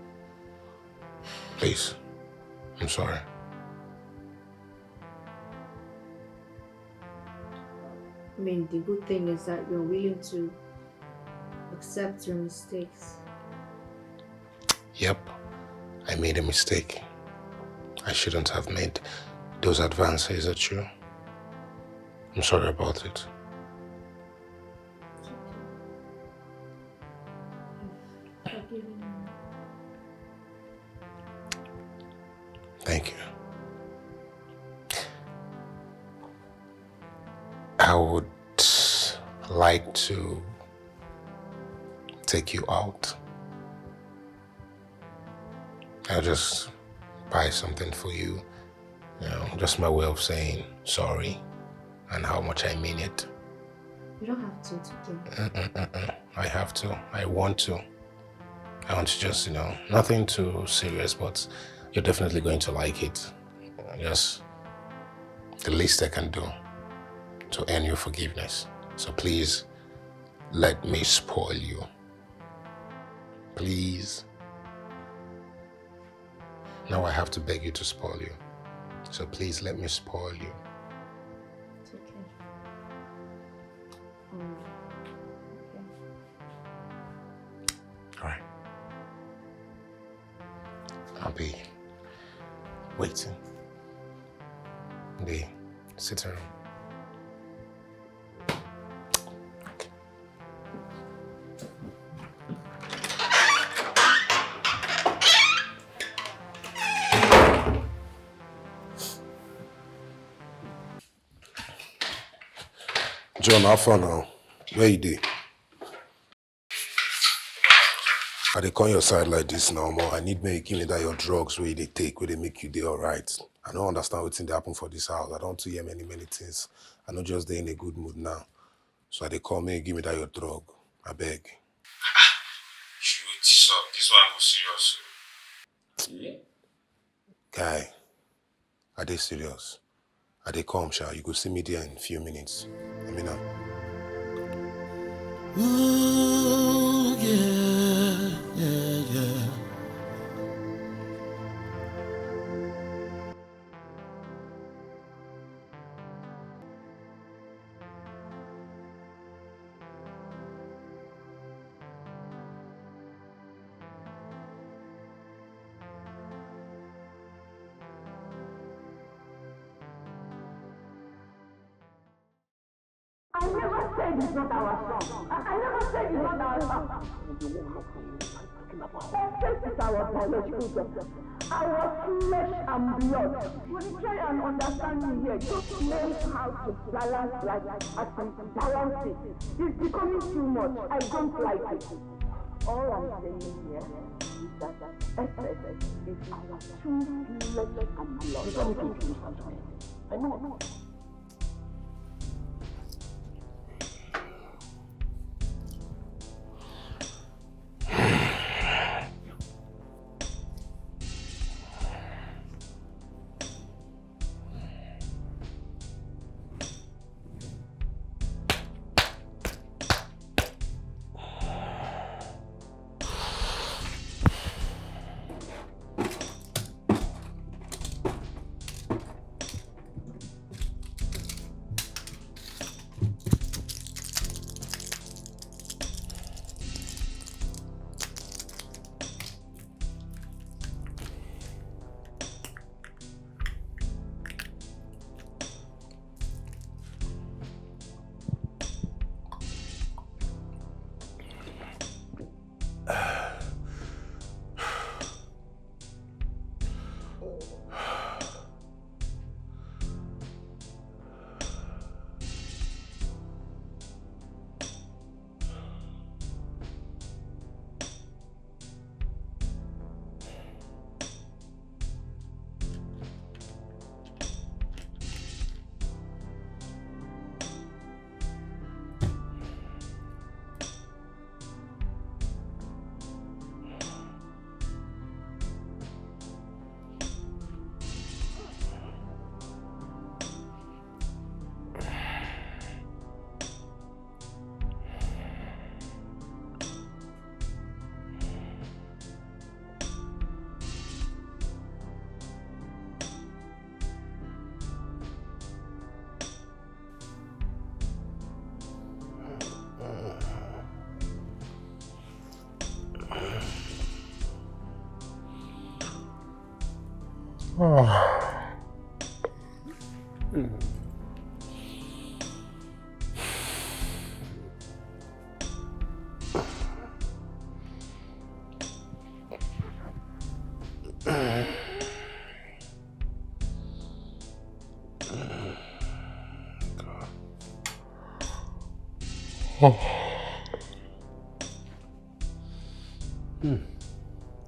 Please, I'm sorry. I mean, the good thing is that you're willing to accept your mistakes. Yep, I made a mistake. I shouldn't have made those advances at you. I'm sorry about it. Thank you. I would like to take you out. I'll just buy something for you. You know, just my way of saying sorry and how much I mean it. You don't have to, it's okay. I have to. I want to. I want to just, you know, nothing too serious, but you're definitely going to like it. Just the least I can do to earn your forgiveness. So please, let me spoil you. Please. Now I have to beg you to spoil you. So please let me spoil you. It's okay. All right. I'll be waiting in the sitting room. John, how far now? Where you dey? I dey come your side like this now, more. I need make you give me that your drugs where they take, where they make you dey alright. I don't understand what's in the happen for this house. I don't hear many things. I know just they in a good mood now. So they call me, give me that your drug. I beg. Shoot, so this one was serious. Guy, are they serious? Are they come, Sha? You go see me there in a few minutes. Let me know. Ooh, yeah, yeah, yeah. I never said it's not our song. I never said it's not our song. This is our biological doctor. Our flesh and blood. You try and understand me here. Just learn how to balance life and balance it. It's becoming too much. I don't like it. All I'm saying here is that SS is our true flesh and blood. You don't need to introduce us to me. I know.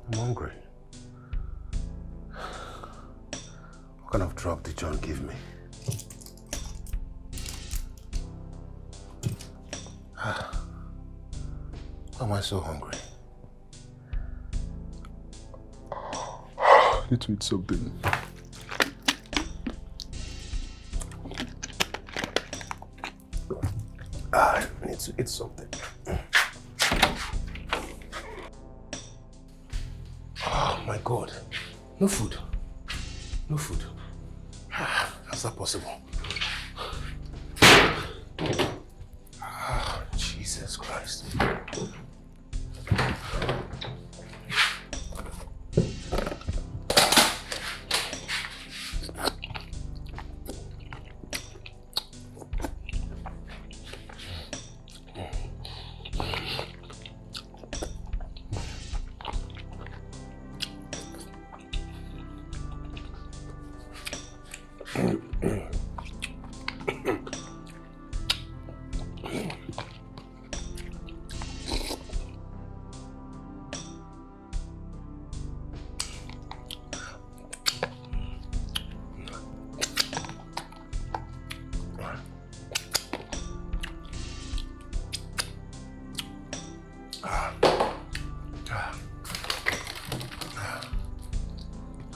I'm hungry. What kind of drug did John give me? Why am I so hungry? I need to eat something. I need to eat something. Oh my God. No food. No food. How's that possible? Jesus Christ.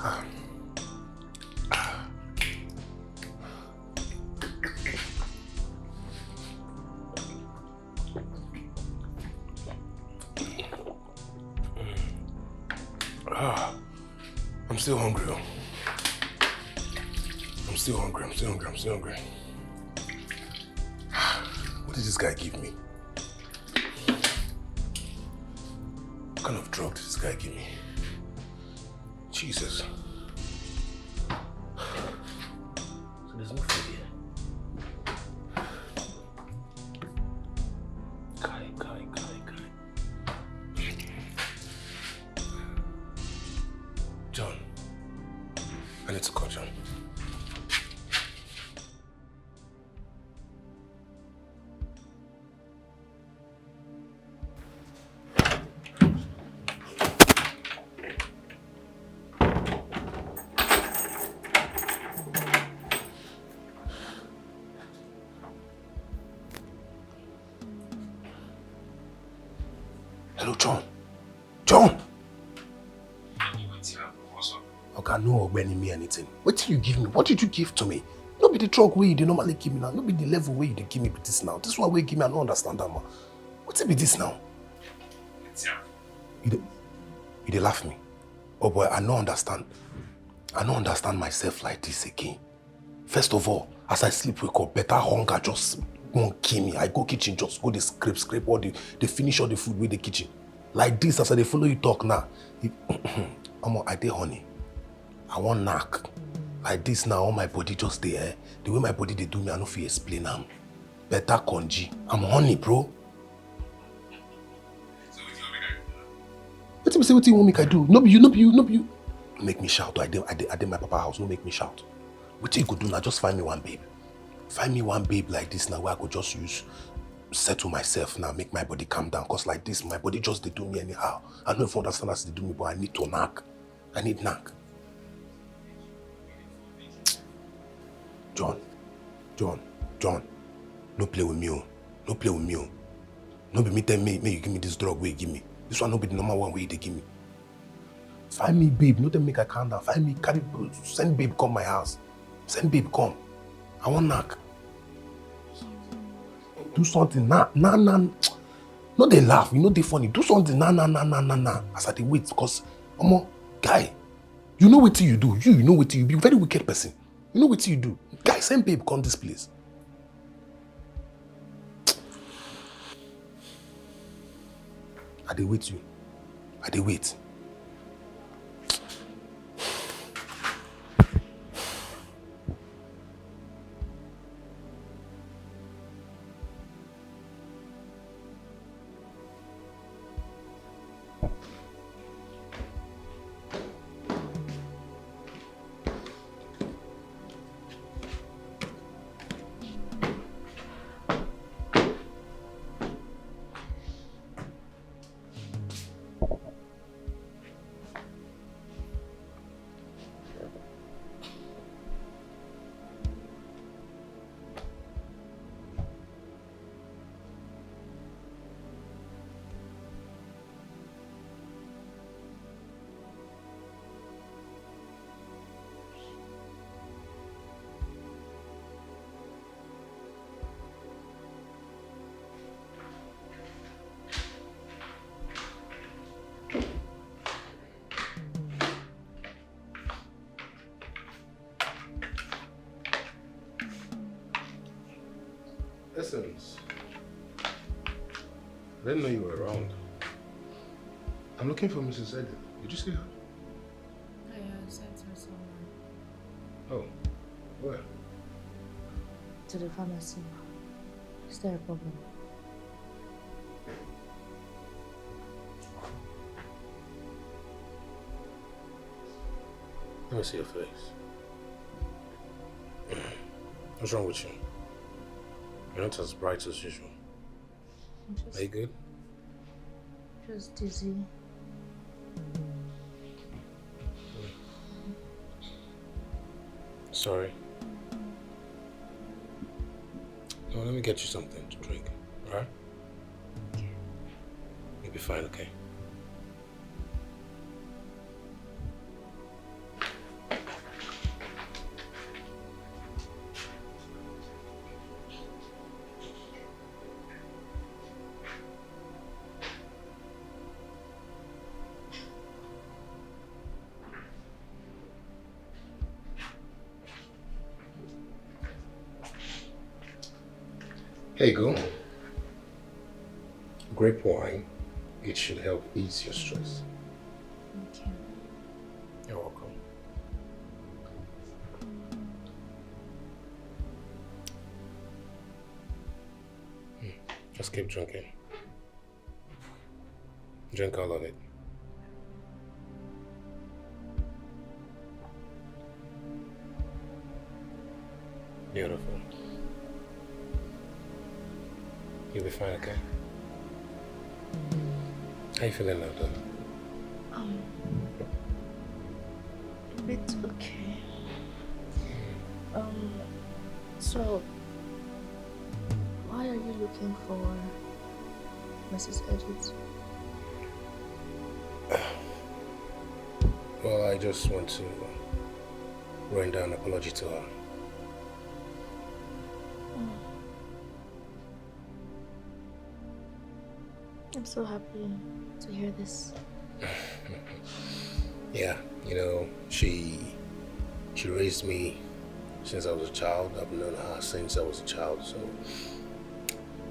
I'm still hungry. I'm still hungry. What did this guy give me? What kind of drug did this guy give me? Jesus. So there's no food here. Kai. John. I need to call John. Hello, John. John! Okay, no when me anything. What did you give me? What did you give to me? No be the drug way you normally give me now. No be the level way you give me this now. This one way you give me, I don't understand that, man. What's it be this now? You dey laugh me. Oh boy, I don't understand. I don't understand myself like this again. First of all, as I sleep, wake up, better hunger just won't kill me. I go kitchen, just go the scrape all the finish all the food with the kitchen. Like this, as I follow you talk now. I dey honey. I want knack. Like this now, all my body just there. The way my body they do me, I don't feel explain them. Better conji. I'm honey, bro. What you want me to do? No be you. Make me shout. I did my papa house. No make me shout. What you could do now? Just find me one babe. Find me one babe like this now where I could just use settle myself now, make my body calm down. Cause like this, my body just they do me anyhow. I don't know if you understand as they do me, but I need to knack. I need knack. John. No play with me. No play with me. No be me tell me you give me this drug where you give me. This one no be the normal one where they give me. Find me babe, no them make I calm down. Find me, send babe come my house. Send babe come. I want knack. Do something, nah. No they laugh, you know they funny. Do something, nah. As I they wait, because guy, you know what you do. You know what you be a very wicked person. You know what you do. Guy, send babe come this place. I dey wait you. I dey wait. Essence. I didn't know you were around. I'm looking for Mrs. Edith. Did you see her? Yeah, I sent her somewhere. Oh, where? To the pharmacy. Is there a problem? Let me see your face. What's wrong with you? You're not as bright as usual. Are you good? Just dizzy. Sorry. No, let me get you something to drink, alright? You'll be fine, okay? Here you go. Grape wine. It should help ease your stress. Thank you. You're welcome. Just keep drinking. Drink all of it. Beautiful. You'll be fine, okay? How you feeling now, though? A bit okay. So, why are you looking for Mrs. Edwards? Well, I just want to render an apology to her. I'm so happy to hear this. Yeah, you know, she raised me since I was a child. I've known her since I was a child, so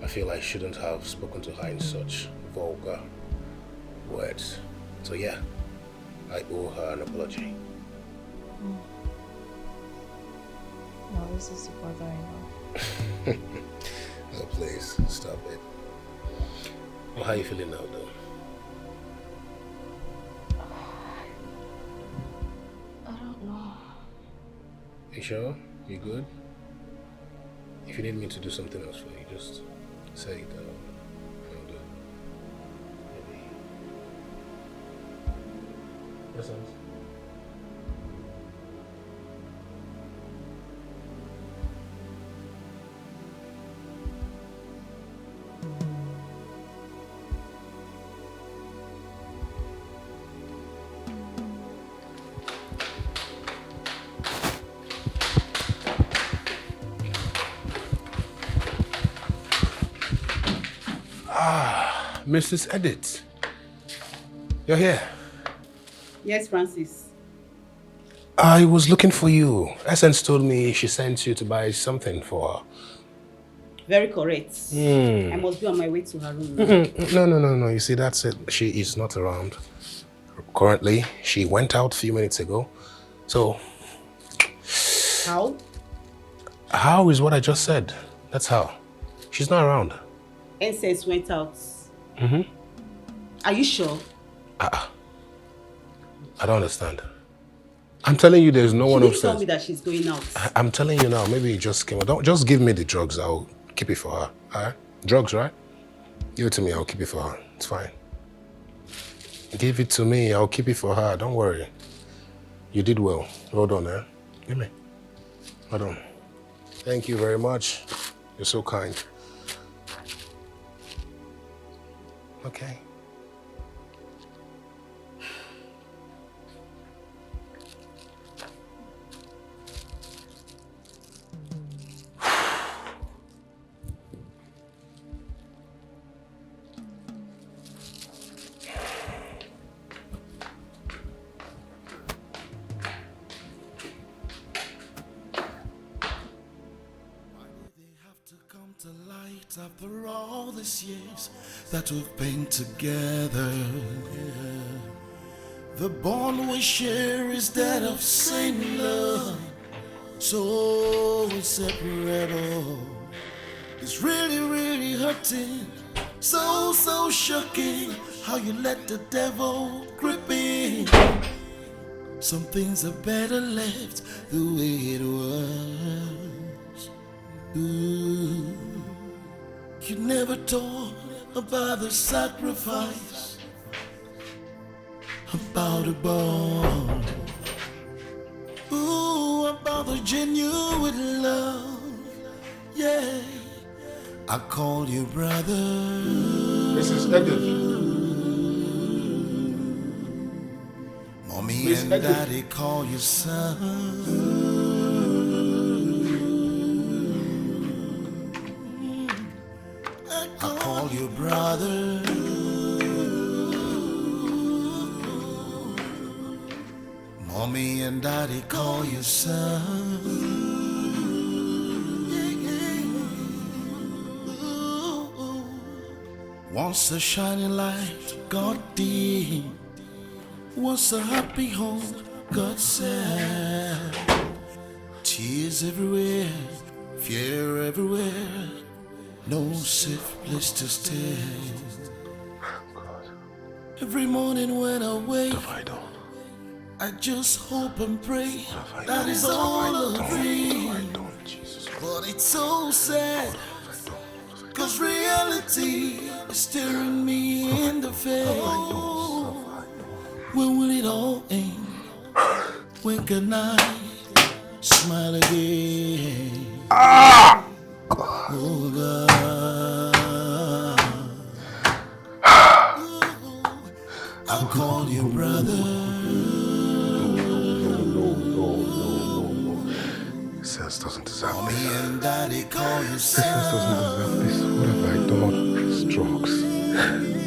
I feel I shouldn't have spoken to her in such vulgar words. So yeah, I owe her an apology. No, this is bothering me. Oh, please, stop it. Well, how are you feeling now, though? I don't know. You sure? You good? If you need me to do something else for you, just say it. I'll do it. Maybe. Yes, Mrs. Edith, you're here. Yes, Francis. I was looking for you. Essence told me she sent you to buy something for her. Very correct. I must be on my way to her room. No. You see, that's it. She is not around. Currently, she went out a few minutes ago. So... How? How is what I just said. That's how. She's not around. Essence went out. Mm-hmm. Are you sure? I don't understand. I'm telling you, there's no one upstairs. She didn't tell me that she's going out. I'm telling you now, maybe it just came out. Don't just give me the drugs. I'll keep it for her. Alright? Drugs, right? Give it to me. I'll keep it for her. It's fine. Give it to me. I'll keep it for her. Don't worry. You did well. Hold on, eh? Give me. Hold on. Thank you very much. You're so kind. Okay. After all these years that we've been together, the bond we share is that of same love, so inseparable. It's really, really hurting, so shocking how you let the devil grip in. Some things are better left the way it was. Ooh. You never talk about the sacrifice, about the bond, ooh, about the genuine love, yeah. I call you brother. Mrs. Edith. Mommy Miss and Edith. Daddy call you son. I call you brother. Mommy and Daddy call you son. Once a shining light got dim, once a happy home got sad. Tears everywhere, fear everywhere, no safe place to stay. Every morning when I wake, I just hope and pray that is all a dream. But it's so sad, cause reality is staring me in the face. When will it all end? When can I smile again? Oh God, I'll call you brother. Sense doesn't deserve Mommy this. and Daddy call you Sense doesn't deserve this. What have I done? It's drugs.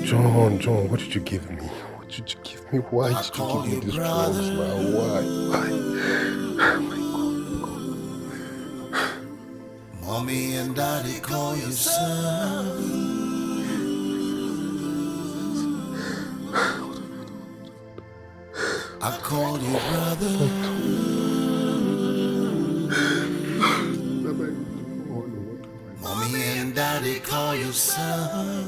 John, what did you give me? What did you give me? Why did you give me these drugs now? Why? Oh my God. Mommy and Daddy call you son. I call you brother. Mommy and Daddy call you son.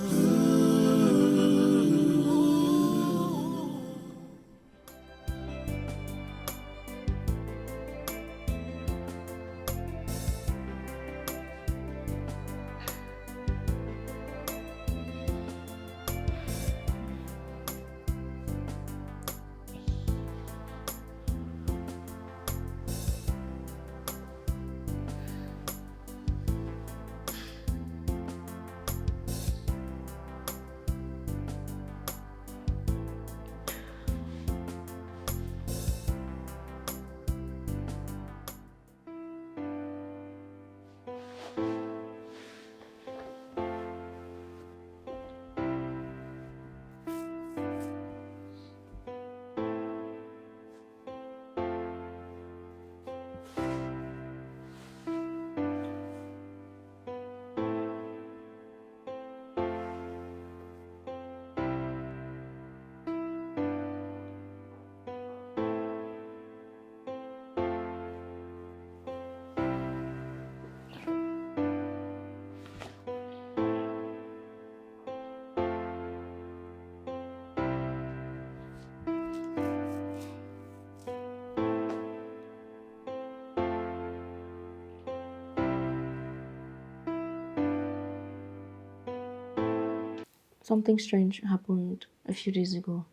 Something strange happened a few days ago,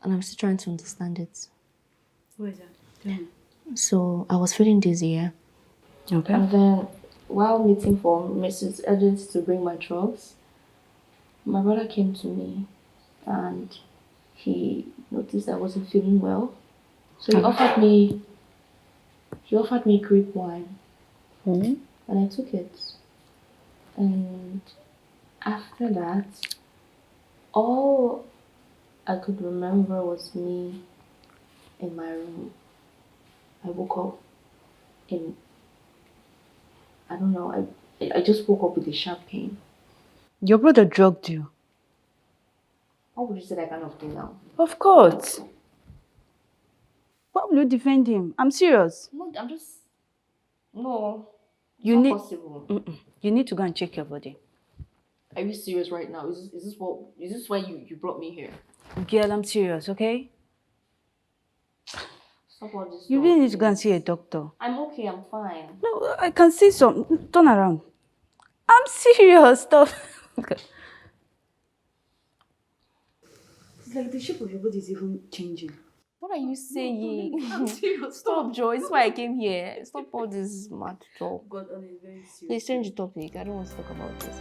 and I'm still trying to understand it. What is that? Tell me. So I was feeling dizzy, yeah? Okay. And then while waiting for Mrs. Edwards to bring my drugs, my brother came to me and he noticed I wasn't feeling well. So he offered me grape wine. Mm-hmm. And I took it. And after that, all I could remember was me in my room. I woke up in, I don't know, I just woke up with a sharp pain. Your brother drugged you? How would you say that kind of thing now? Of course. Why will you defend him? I'm serious. No, I'm just, no, it's You not need, possible. You need to go and check your body. Are you serious right now? Is this why you brought me here? Girl, I'm serious, okay? Stop all this. You really need to go and see a doctor. I'm okay, I'm fine. No, I can see some. Turn around. I'm serious, stop. It's like the shape of your body is even changing. What are you saying? No, I'm serious. Stop, Joy. This is why I came here. Stop all this mad talk. God, I'm very serious. Let's change the topic. I don't want to talk about this.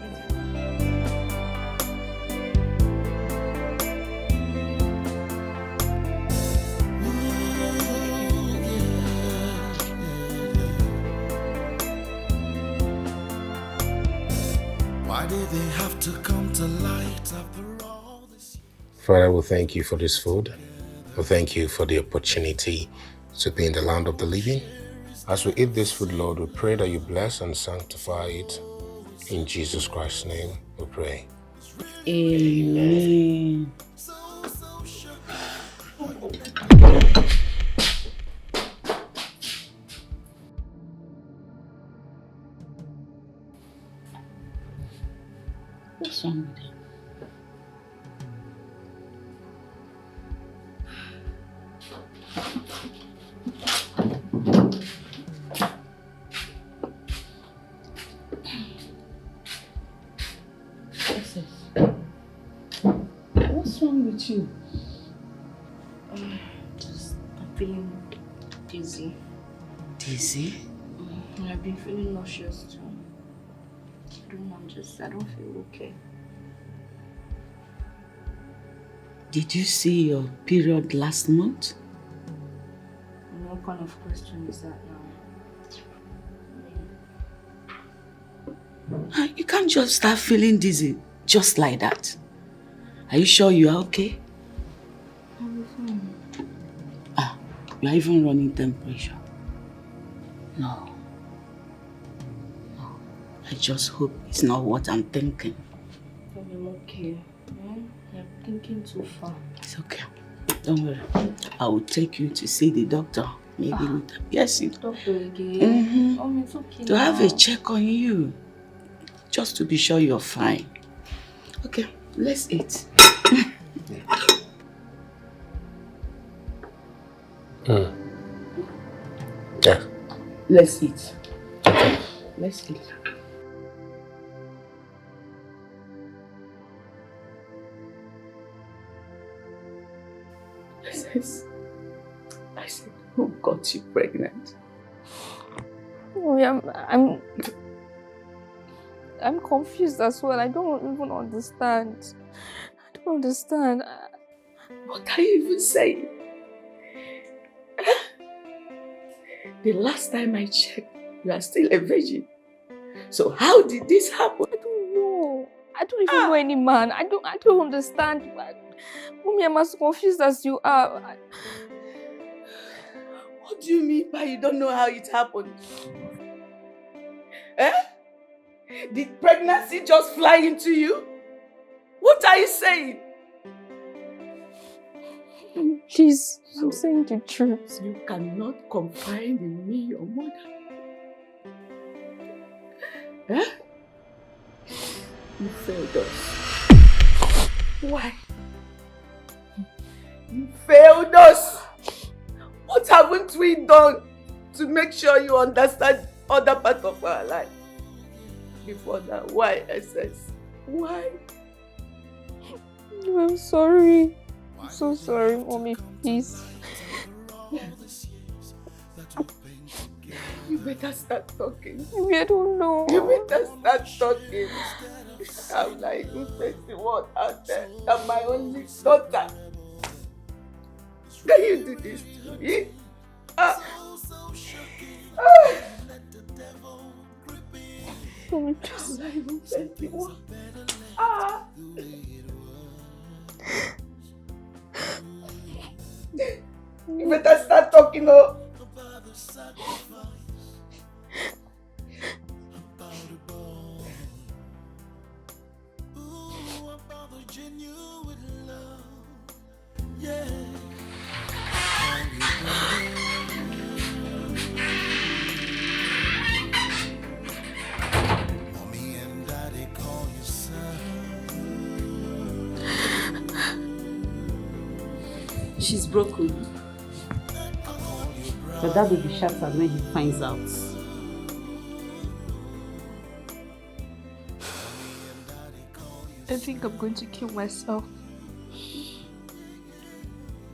Why did they have to come to light after all this? Father, we thank you for this food. We thank you for the opportunity to be in the land of the living. As we eat this food, Lord, we pray that you bless and sanctify it. In Jesus Christ's name, we pray. Amen. What's wrong with him? What's wrong with you? I'm feeling dizzy. Dizzy? I've been feeling nauseous too. I don't feel okay. Did you see your period last month? What kind of question is that now? You can't just start feeling dizzy just like that. Are you sure you are okay? I'm fine. You are even running temperature. No. I just hope it's not what I'm thinking. I'm okay. I'm thinking too far. It's okay. Don't worry. I will take you to see the doctor. Maybe later. Yes, Doctor again? It's okay to have a check on you. Just to be sure you're fine. Okay, let's eat. Yeah. Let's eat. Okay. Let's eat. I said, who got you pregnant? I'm confused as well. I don't even understand. I don't understand. What are you even saying? The last time I checked, you are still a virgin. So how did this happen? I don't know. I don't even know any man. I don't understand. Mommy, I'm as confused as you are. What do you mean by you don't know how it happened? Eh? Did pregnancy just fly into you? What are you saying? Please, I'm saying the truth. You cannot confide in me, your mother. Eh? You failed us. Why? You failed us. What haven't we done to make sure you understand other parts of our life? Before that, why SS? Why? I'm sorry. I'm so sorry, Mommy, please. You better start talking. I don't know. You better start talking. I'm like, who says the word out there? I'm my only daughter. Can you do this to me? Mommy, please. I'm not even saying the word. You better start talking, oh. She's broken. But that will be shattered when he finds out. I think I'm going to kill myself.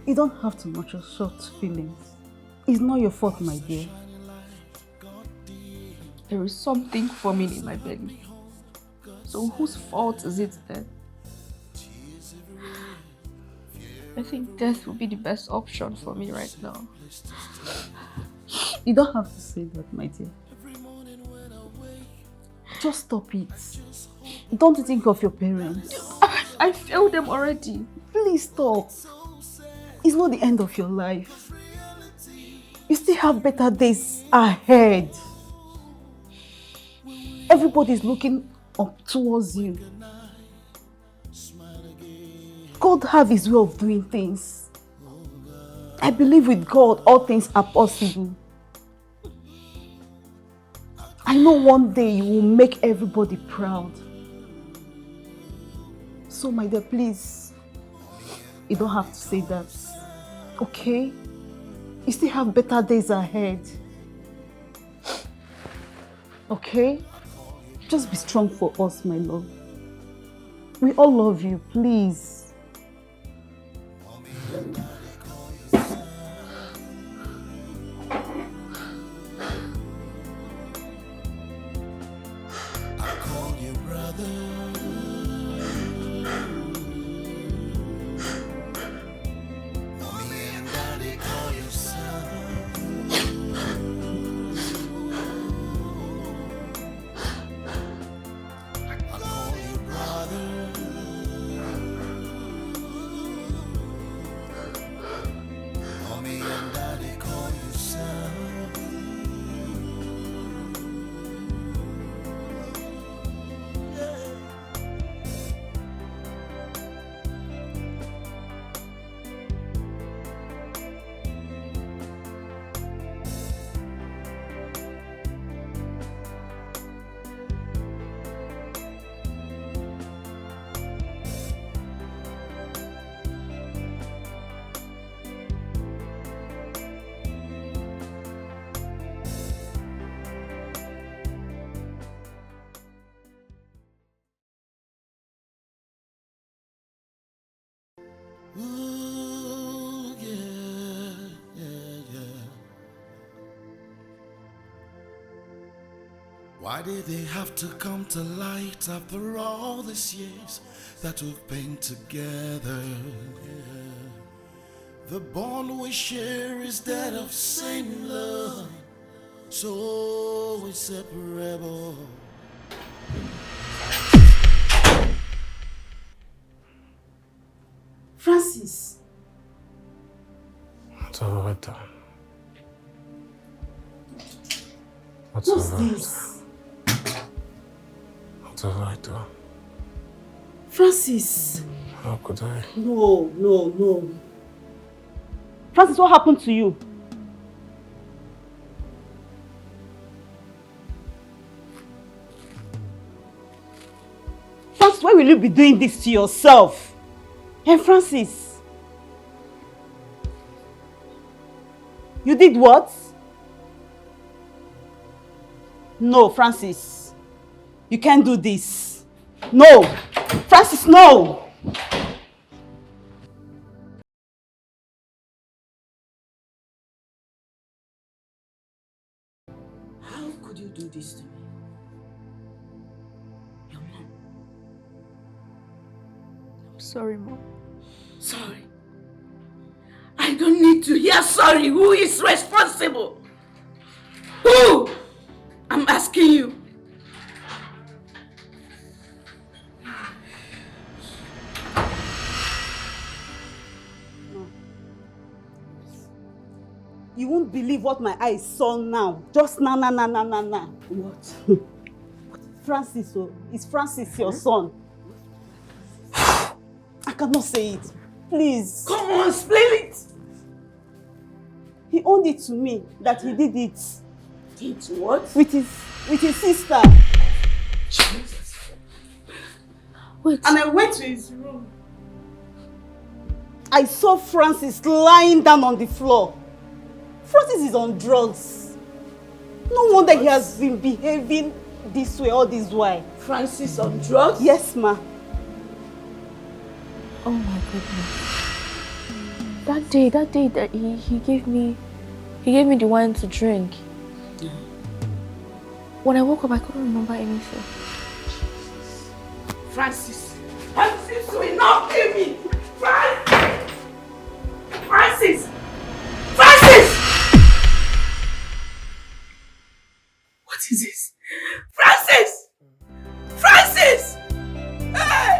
You don't have to nurture short feelings. It's not your fault, my dear. There is something forming in my belly. So whose fault is it then? I think death would be the best option for me right now. You don't have to say that, my dear. Just stop it. Don't think of your parents. I failed them already. Please stop. It's not the end of your life. You still have better days ahead. Everybody's looking up towards you. God have his way of doing things. I believe with God, all things are possible. I know one day you will make everybody proud. So my dear, please, you don't have to say that, okay? You still have better days ahead. Okay? Just be strong for us, my love. We all love you, please. I call you brother. Mommy and daddy call you son. I call you brother. Mommy and daddy call you son. Ooh, yeah. Why did they have to come to light after all these years that we've been together? Yeah. The bond we share is that of same love, so inseparable. Francis. What's over with that? What's What's over this? What's over with that? Francis. How could I? No. Francis, what happened to you? Francis, why will you be doing this to yourself? Hey, Francis. You did what? No, Francis. You can't do this. No! Francis, no! How could you do this to me? Your mom. I'm sorry, Mom. Sorry. I don't need to hear sorry. Who is responsible? Who? I'm asking you. You won't believe what my eyes saw now. Just now. What? Francis, oh, is Francis your son? I cannot say it. Please. Come on, explain it. He owned it to me that he did it. Did what? With his sister. Jesus. Wait. And I went to his room. I saw Francis lying down on the floor. Francis is on drugs. No wonder he has been behaving this way all this while. Francis on drugs? Yes, ma. Oh my goodness. That day that he gave me the wine to drink. When I woke up, I couldn't remember anything. Francis will not kill me. Francis! What is this? Francis! Hey!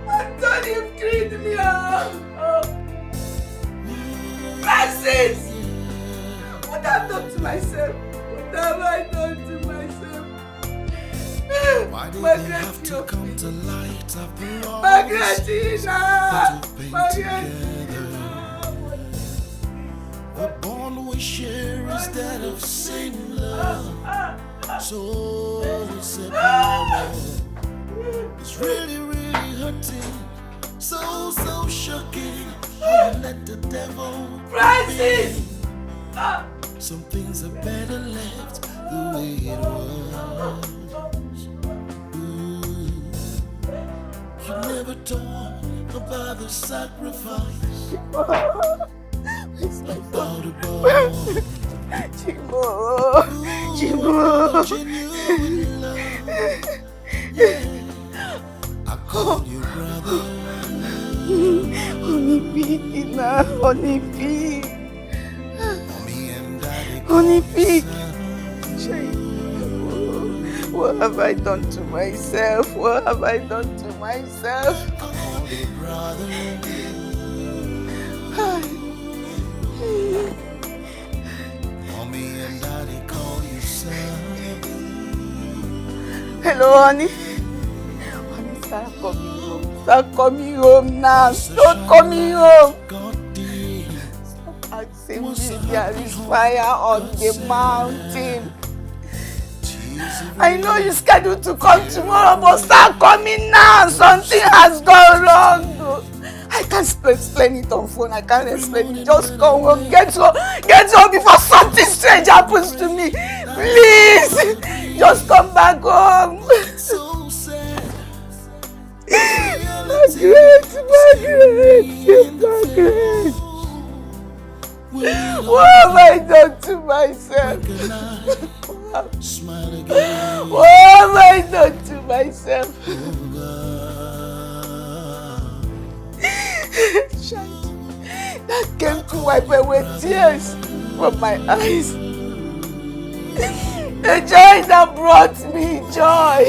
I thought you've cleaned me up. Francis! What have I done to myself? What have I done to myself? Why did they have to come to light after all this to paint together? The bond we share is that of same love, so inseparable. It's really, really hurting, so shocking how you let the devil Francis! Some things are better left the way it was. You never talk about the sacrifice. About a bond. Chimo. Genuine love. Yeah. I call you brother. Honey pig. What have I done to myself? What have I done to myself? I call you brother. Mommy and daddy call you son. Hello, honey. Honey, start coming home. Start coming home now. Start coming home. Stop asking me there is fire on the mountain. I know you're scheduled to come tomorrow, but start coming now. Something has gone wrong. I can't explain it on phone. I can't explain it. Just come home. Get home before something strange happens to me. Please. Just come back home. Margaret. What have I done to myself? What have I done to myself? That came to wipe away tears from my eyes. The joy that brought me joy.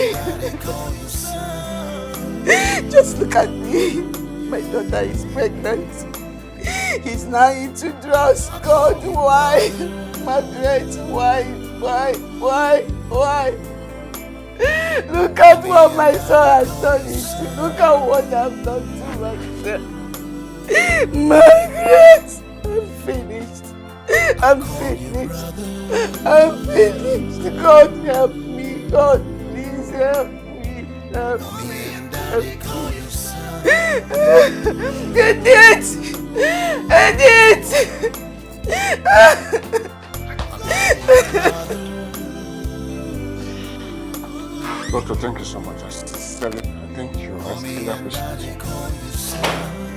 Just look at me. My daughter is pregnant. He's now into drugs. God, why? Margaret, why? Look at what my son has done. Look at what I've done to myself. Margaret, I'm finished. God help me. God, please help me. Edith! Doctor, thank you so much. Thank you. I still appreciate it.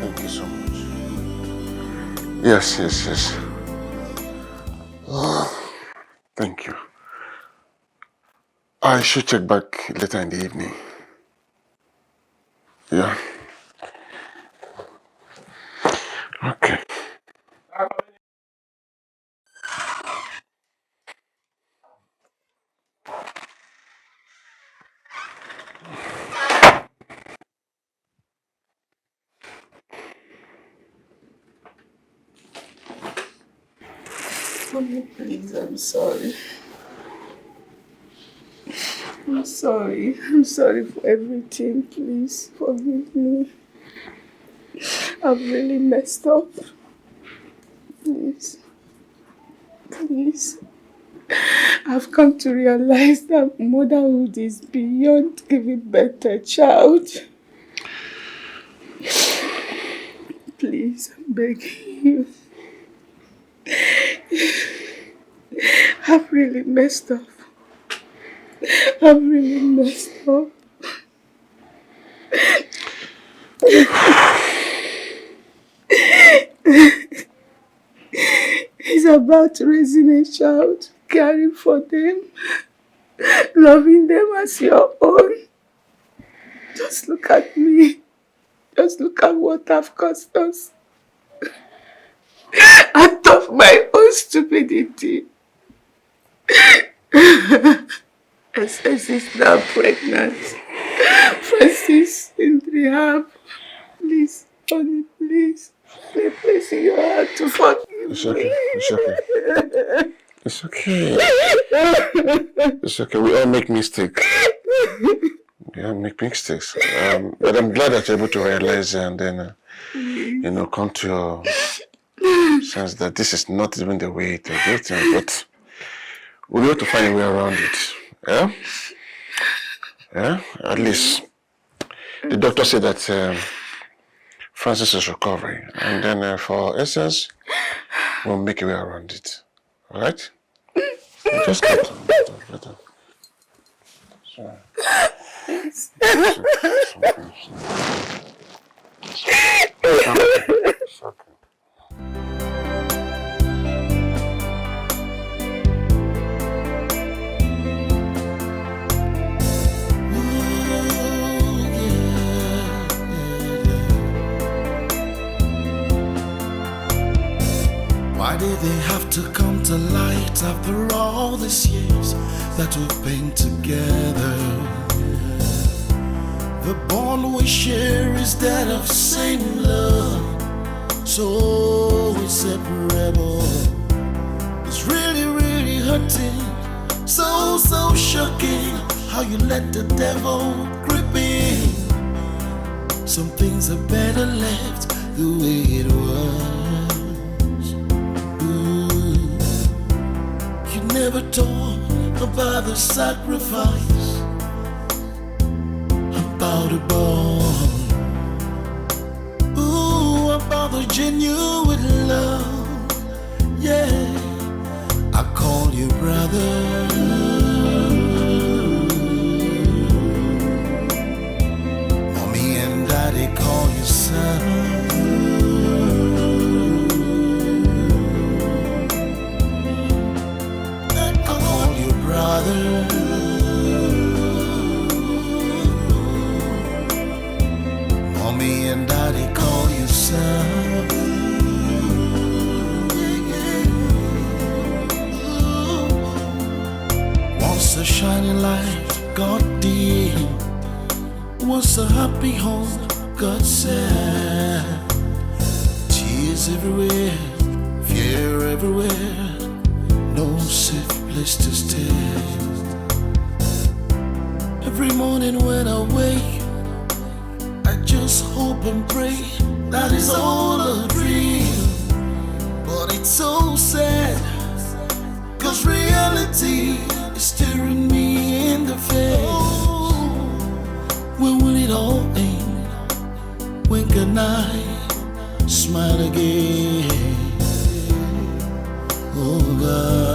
Thank you so much. Yes. Thank you. I should check back later in the evening. Yeah. Okay. Mommy, please, I'm sorry. I'm sorry for everything. Please forgive me. I've really messed up. Please. I've come to realize that motherhood is beyond giving birth to a child. Please, I'm begging you. I've really messed up. It's about raising a child, caring for them, loving them as your own. Just look at me. Just look at what I've cost us. Out of my own stupidity. SS is now pregnant. Francis in rehab. Please, honey, please. Place in your heart to forgive me. It's okay. It's okay. We all make mistakes. make mistakes. But I'm glad that you're able to realize and then, come to your sense that this is not even the way to do things, but we'll have to find a way around it. Yeah? Yeah? At least the doctor said that Francis is recovering. And then for Essence, we'll make a way around it. Alright? Just get better. Sorry. It's okay. Why did they have to come to light after all these years that we've been together? The bond we share is that of same love, so inseparable. It's really, really hurting, so shocking how you let the devil grip in. Some things are better left the way it was. Never talk about the sacrifice, about the bond, about the genuine love. Yeah, I call you brother. Mommy and daddy call you son. Brother, Mommy and Daddy call you son. Once a shining light got dim, once a happy home got sad. Tears everywhere, fear everywhere, no safe place to stay. Every morning when I wake, I just hope and pray that it's all a dream. But it's so sad, cause reality is staring me in the face. When will it all end? When can I smile again? Oh God.